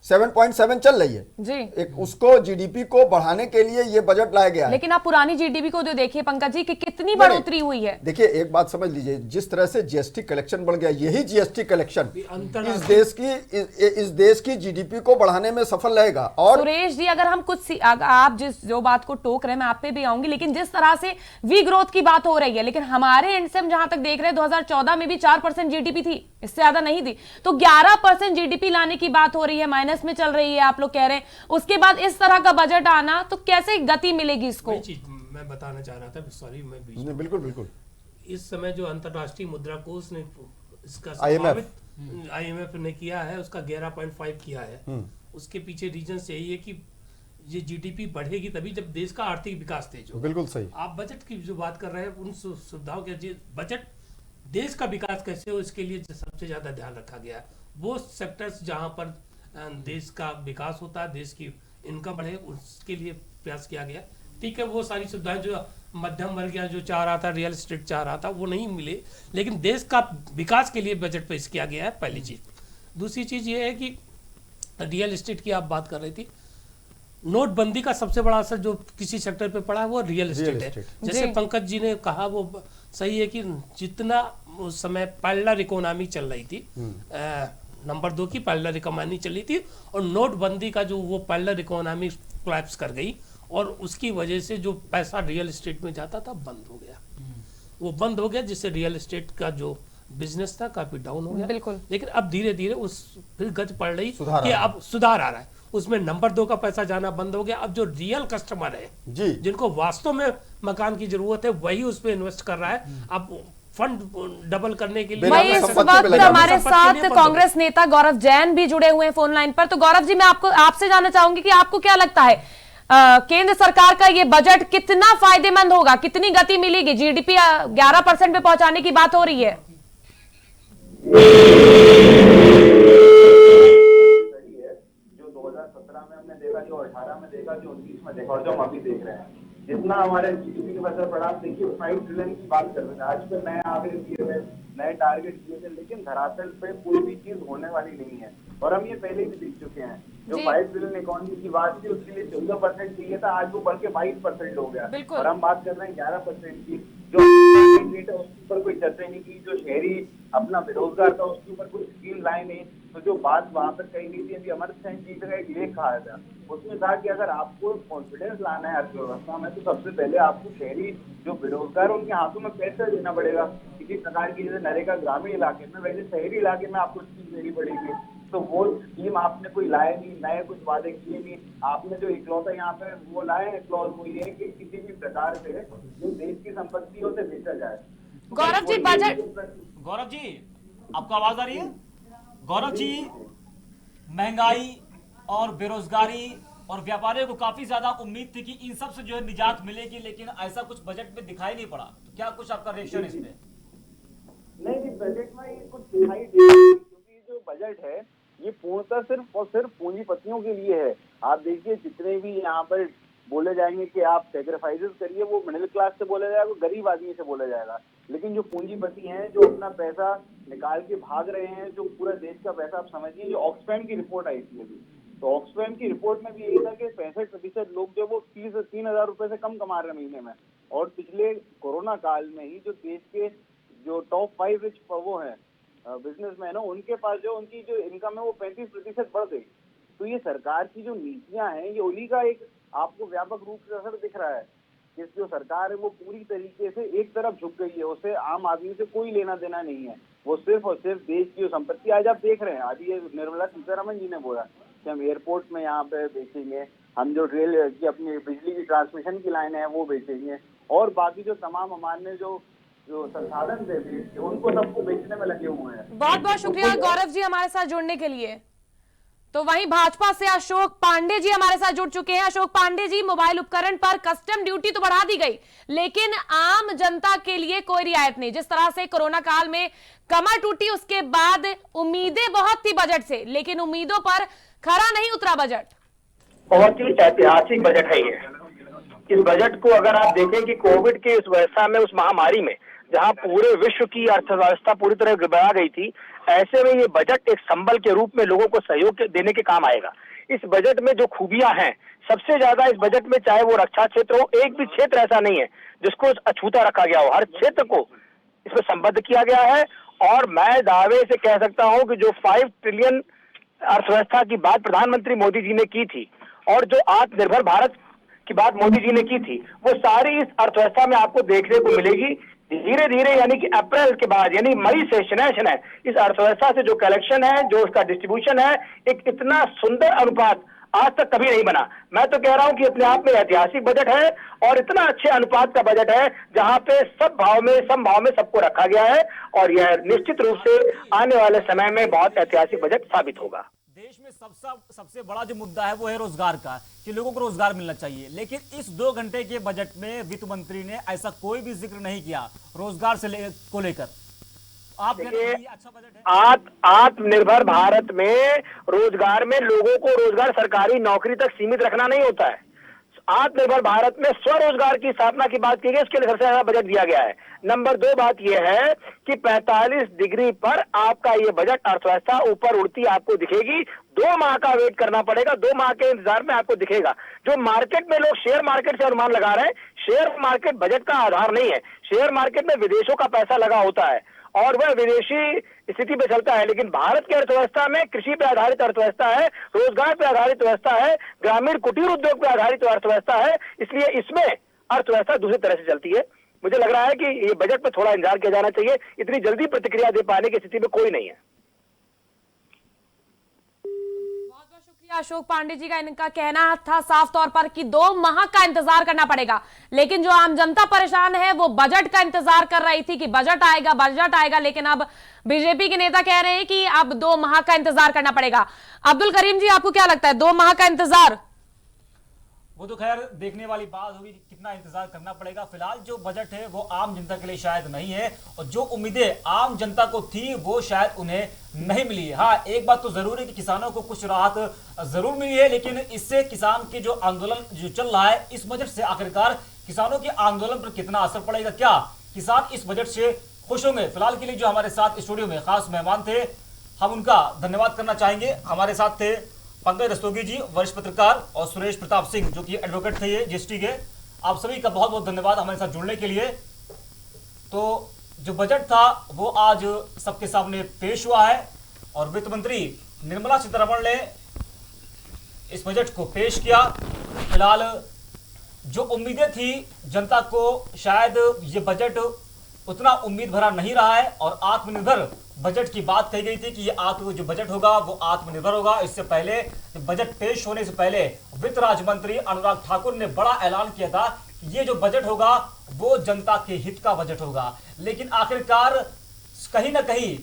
-7.7 चल रही है जी, उसको जीडीपी को बढ़ाने के लिए ये बजट लाया गया है। लेकिन आप पुरानी जीडीपी को जो देखिए पंकज जी कि कितनी बढ़ोतरी हुई है। देखिए, एक बात समझ लीजिए, जिस तरह से जीएसटी कलेक्शन बढ़ गया, यही जीएसटी कलेक्शन इस देश की जीडीपी को बढ़ाने में सफल रहेगा। और सुरेश जी, अगर हम कुछ आप जो बात को टोक रहे हैं मैं आप पे भी आऊंगी, लेकिन जिस तरह से वी ग्रोथ की बात हो रही है, लेकिन हमारे एंड से हम जहां तक देख रहे हैं 2014 में भी 4% जीडीपी थी, इससे ज्यादा नहीं थी, तो 11% जीडीपी लाने की बात हो रही है, माइनस में चल रही है आप लोग कह रहे हैं। उसके बाद इस तरह का बजट आना तो कैसे गति मिलेगी इसको? मैं बताना चाह रहा था, सॉरी मैं बीच में। बिल्कुल बिल्कुल। इस समय जो अंतर्राष्ट्रीय मुद्रा कोष ने इसका IMF ने किया है, उसका 11.5 किया है। उसके पीछे रीजन यही है कि ये जीडीपी बढ़ेगी तभी जब देश का आर्थिक विकास तेज हो। बिल्कुल सही। आप बजट की जो बात कर रहे हैं उन सुविधाओं के, बजट देश का विकास कैसे हो इसके लिए सबसे ज्यादा ध्यान रखा गया है। वो सेक्टर्स जहां पर देश का विकास होता है, देश की इनकम बढ़े, उसके लिए प्रयास किया गया। ठीक है, वो सारी सुविधाएं जो मध्यम वर्ग या जो चाह रहा था, रियल एस्टेट चाह रहा था, वो नहीं मिले, लेकिन देश का विकास के लिए बजट पेश किया गया है, पहली चीज। दूसरी चीज ये है कि रियल एस्टेट की आप बात कर रही थी, नोटबंदी का सबसे बड़ा असर जो किसी सेक्टर पे पड़ा है वो रियल एस्टेट है। जैसे पंकज जी ने कहा वो सही है कि जितना उस समय पैरेलल इकोनॉमी चल रही थी, नंबर 2 की पैरेलल इकोनॉमी चल रही थी, और नोटबंदी का जो वो पैरेलल इकोनॉमी कोलैप्स कर गई, और उसकी वजह से जो पैसा रियल एस्टेट में जाता था बंद हो गया। वो बंद हो गया, जिससे रियल एस्टेट का जो बिजनेस था काफी डाउन हो गया। बिल्कुल। लेकिन अब धीरे धीरे उस फिर गति पड़ रही कि अब सुधार आ रहा है, उसमें नंबर 2 का पैसा जाना बंद हो गया। अब जो रियल कस्टमर है जी, जिनको वास्तव में मकान की जरूरत है, वही उस पे इन्वेस्ट कर रहा है। अब फंड डबल करने के लिए वही इस वक्त हमारे साथ कांग्रेस नेता गौरव जैन भी जुड़े हुए हैं फोन लाइन पर। तो गौरव जी, मैं आपसे जानना चाहूंगी कि आपको क्या लगता है केंद्र सरकार का ये बजट कितना फायदेमंद होगा, कितनी गति मिलेगी? जीडीपी 11% पे पहुंचाने की बात हो रही है। जो 2017 में हमने देखा, जो 18 में देखा, जो 19 में देखा, और जो हम अभी देख रहे हैं, जितना हमारे जीडीपी के असर पड़ा, आप देखिए 5 ट्रिलियन की बात कर रहे हैं। आज पे नए आंकड़े दिए थे, नए टारगेट दिए थे, लेकिन धरातल पे कोई भी चीज होने वाली नहीं है। और हम ये पहले भी देख चुके हैं, जो 5 ट्रिलियन इकोनॉमी की बात थी उसके लिए 14% चाहिए था, आज वो बढ़ के 22% हो गया। और हम बात कर रहे हैं 11% की। जो रेट है उसके ऊपर कोई चर्चा नहीं की, जो शहरी अपना बेरोजगार था उसके ऊपर कोई स्कीम लाए नहीं। तो जो बात वहां पर कही गई थी, अभी अमृत सिंह जी का एक लेख कहा था, उसमें कहा कि अगर आपको कॉन्फिडेंस लाना है अर्थव्यवस्था में, तो सबसे पहले आपको शहरी जो बेरोजगार उनके हाथों में पैसा देना पड़ेगा किसी प्रकार की। जैसे नरेगा ग्रामीण इलाके में, वैसे शहरी इलाके में आपको स्कीम देनी पड़ेगी। तो वो स्कीम आपने कोई लाए नहीं, नए कुछ वादे किए नहीं। आपने जो इकलौता यहाँ पे वो लाए हैं क्लॉज, वो ये है कि किसी भी प्रकार से जो देश की संपत्ति है उसे बेचा जाए। गौरव जी, बजट, गौरव जी आपको आवाज आ रही है? गौरव जी, महंगाई और बेरोजगारी और व्यापारियों को काफी ज्यादा उम्मीद थी कि इन सब से जो है निजात मिलेगी, लेकिन ऐसा कुछ बजट में दिखाई नहीं पड़ा। तो क्या कुछ आपका रिएक्शन इस पे? नहीं जी, बजट में ये कुछ दिखाई दे, क्योंकि जो बजट है ये पूर्णतः सिर्फ और सिर्फ पूंजीपतियों के लिए है। आप देखिए जितने भी यहाँ पर बोले जाएंगे कि आप सेक्रीफाइसेस करिए, वो मिडिल क्लास से बोला जाएगा, वो गरीब आदमी से बोला जाएगा। लेकिन जो पूंजीपति हैं, जो अपना पैसा निकाल के भाग रहे हैं, जो पूरा देश का पैसा, आप समझिए, जो ऑक्सफैम की रिपोर्ट आई थी अभी, तो ऑक्सफैम की रिपोर्ट में भी यही था कि 65% लोग जो वो 3,000 रुपए से कम कमा रहे हैं महीने में। और पिछले कोरोना काल में ही जो देश के जो टॉप 5 रिच वो हैं बिजनेसमैन है, उनके पास जो उनकी जो इनकम है वो 35% बढ़ गई। तो ये सरकार की जो नीतियां हैं, ये उन्हीं का एक आपको व्यापक रूप से असर दिख रहा है। इस जो सरकार है वो पूरी तरीके से एक तरफ झुक गई है, उसे आम आदमी से कोई लेना देना नहीं है। वो सिर्फ और सिर्फ देश की जो संपत्ति, आज आप देख रहे हैं, आज ये निर्मला सीतारमण जी ने बोला कि हम एयरपोर्ट में यहाँ पे बेचेंगे, हम जो रेल की अपनी बिजली की ट्रांसमिशन की लाइन है वो बेचेंगे, और बाकी जो तमाम हमारे जो संसाधन थे देश के, उनको सबको बेचने में लगे हुए हैं। बहुत बहुत शुक्रिया गौरव जी हमारे साथ जुड़ने के लिए। तो वहीं भाजपा से अशोक पांडे जी हमारे साथ जुड़ चुके हैं। अशोक पांडे जी, मोबाइल उपकरण पर कस्टम ड्यूटी तो बढ़ा दी गई, लेकिन आम जनता के लिए कोई रियायत नहीं। जिस तरह से कोरोना काल में कमर टूटी, उसके बाद उम्मीदें बहुत थी बजट से, लेकिन उम्मीदों पर खरा नहीं उतरा बजट। बहुत ही ऐतिहासिक बजट है ये। इस बजट को अगर आप देखें कि कोविड के उस व्यवस्था में, उस महामारी में, जहां पूरे विश्व की अर्थव्यवस्था पूरी तरह गड़बड़ा गई थी, ऐसे में ये बजट एक संबल के रूप में लोगों को सहयोग देने के काम आएगा। इस बजट में जो खूबियां हैं, सबसे ज्यादा इस बजट में, चाहे वो रक्षा क्षेत्र हो, एक भी क्षेत्र ऐसा नहीं है जिसको अछूता रखा गया हो। हर क्षेत्र को इसमें संबद्ध किया गया है। और मैं दावे से कह सकता हूं कि जो 5 ट्रिलियन अर्थव्यवस्था की बात प्रधानमंत्री मोदी जी ने की थी, और जो आत्मनिर्भर भारत की बात मोदी जी ने की थी, वो सारी इस अर्थव्यवस्था में आपको देखने को मिलेगी। धीरे धीरे, यानी कि अप्रैल के बाद, यानी मई से शनय इस अर्थव्यवस्था से जो कलेक्शन है, जो उसका डिस्ट्रीब्यूशन है, एक इतना सुंदर अनुपात आज तक कभी नहीं बना। मैं तो कह रहा हूं कि अपने आप में ऐतिहासिक बजट है, और इतना अच्छे अनुपात का बजट है जहां पे समभाव में सबको रखा गया है, और यह निश्चित रूप से आने वाले समय में बहुत ऐतिहासिक बजट साबित होगा। देश में सबसे बड़ा जो मुद्दा है वो है रोजगार का, कि लोगों को रोजगार मिलना चाहिए। लेकिन इस 2 घंटे के बजट में वित्त मंत्री ने ऐसा कोई भी जिक्र नहीं किया रोजगार को लेकर। आप कह रहे देखिए, हैं कि ये अच्छा बजट है। आत्मनिर्भर भारत में रोजगार में लोगों को रोजगार सरकारी नौकरी तक सीमित रखना नहीं होता है। आत्मनिर्भर भारत में स्वरोजगार की स्थापना की बात की गई, इसके लिए सबसे ज्यादा बजट दिया गया है। नंबर 2 बात यह है कि 45 डिग्री पर आपका ये बजट अर्थव्यवस्था ऊपर उड़ती आपको दिखेगी। 2 माह का वेट करना पड़ेगा, 2 माह के इंतजार में आपको दिखेगा। जो मार्केट में लोग शेयर मार्केट से अनुमान लगा रहे हैं, शेयर मार्केट बजट का आधार नहीं है। शेयर मार्केट में विदेशों का पैसा लगा होता है और वह विदेशी स्थिति पे चलता है, लेकिन भारत की अर्थव्यवस्था में कृषि पे आधारित अर्थव्यवस्था है, रोजगार पे आधारित व्यवस्था है, ग्रामीण कुटीर उद्योग पे आधारित अर्थव्यवस्था है, इसलिए इसमें अर्थव्यवस्था दूसरी तरह से चलती है। मुझे लग रहा है कि ये बजट पे थोड़ा इंतजार किया जाना चाहिए, इतनी जल्दी प्रतिक्रिया दे पाने की स्थिति में कोई नहीं है। बहुत बहुत शुक्रिया अशोक पांडे जी का। इनका कहना था साफ तौर पर कि 2 माह का इंतजार करना पड़ेगा, लेकिन जो आम जनता परेशान है वो बजट का इंतजार कर रही थी कि बजट आएगा, लेकिन अब बीजेपी के नेता कह रहे हैं कि अब 2 माह का इंतजार करना पड़ेगा। अब्दुल करीम जी, आपको क्या लगता है 2 माह का इंतजार? वो तो खैर देखने वाली बात होगी कि कितना इंतजार करना पड़ेगा। फिलहाल जो बजट है वो आम जनता के लिए शायद नहीं है, और जो उम्मीदें आम जनता को थी वो शायद उन्हें नहीं मिली। हाँ, एक बात तो जरूर है कि किसानों को कुछ राहत जरूर मिली है, लेकिन इससे किसान की जो आंदोलन जो चल रहा है, इस बजट से आखिरकार किसानों के आंदोलन पर कितना असर पड़ेगा, क्या किसान इस बजट से खुश होंगे? फिलहाल के लिए जो हमारे साथ स्टूडियो में खास मेहमान थे, हम उनका धन्यवाद करना चाहेंगे। हमारे साथ थे पंकज रस्तोगी जी, वरिष्ठ पत्रकार, और सुरेश प्रताप सिंह जो कि एडवोकेट थे ये जीएसटी के। आप सभी का बहुत बहुत धन्यवाद हमारे साथ जुड़ने के लिए। तो जो बजट था वो आज सबके सामने पेश हुआ है और वित्त मंत्री निर्मला सीतारमण ने इस बजट को पेश किया। फिलहाल जो उम्मीदें थी जनता को, शायद ये बजट उतना उम्मीद भरा नहीं रहा है, और आत्मनिर्भर बजट की बात कही गई थी कि ये जो बजट होगा वो आत्मनिर्भर होगा। इससे पहले बजट पेश होने से पहले वित्त राज्य मंत्री अनुराग ठाकुर ने बड़ा ऐलान किया था कि ये जो बजट होगा वो जनता के हित का बजट होगा, लेकिन आखिरकार कहीं ना कहीं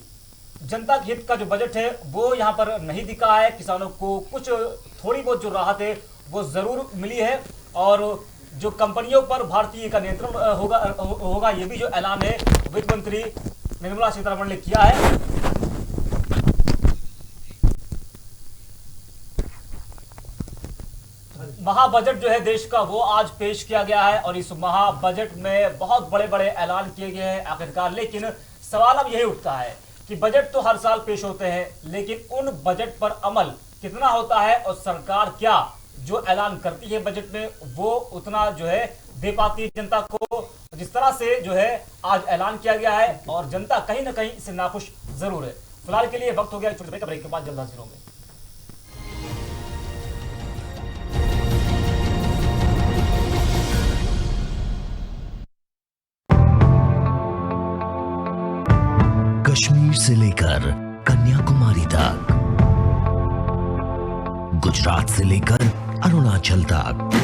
जनता के हित का जो बजट है वो यहाँ पर नहीं दिखा है। किसानों को कुछ थोड़ी बहुत जो राहत है वो जरूर मिली है, और जो कंपनियों पर भारतीय का नियंत्रण होगा ये भी जो ऐलान है वित्त मंत्री निर्मला सीतारमण ने किया है। महाबजट जो है देश का वो आज पेश किया गया है, और इस महाबजट में बहुत बड़े बड़े ऐलान किए गए हैं आखिरकार। लेकिन सवाल अब यही उठता है कि बजट तो हर साल पेश होते हैं, लेकिन उन बजट पर अमल कितना होता है, और सरकार क्या जो ऐलान करती है बजट में वो उतना जो है दे पाती है जनता को, जिस तरह से जो है आज ऐलान किया गया है, और जनता कहीं ना कहीं इससे नाखुश जरूर है। फिलहाल के लिए वक्त हो गया छोटे ब्रेक के बाद जल्द हाजिर होंगे। कश्मीर से लेकर कन्याकुमारी तक, गुजरात से लेकर अरुणाचल तक,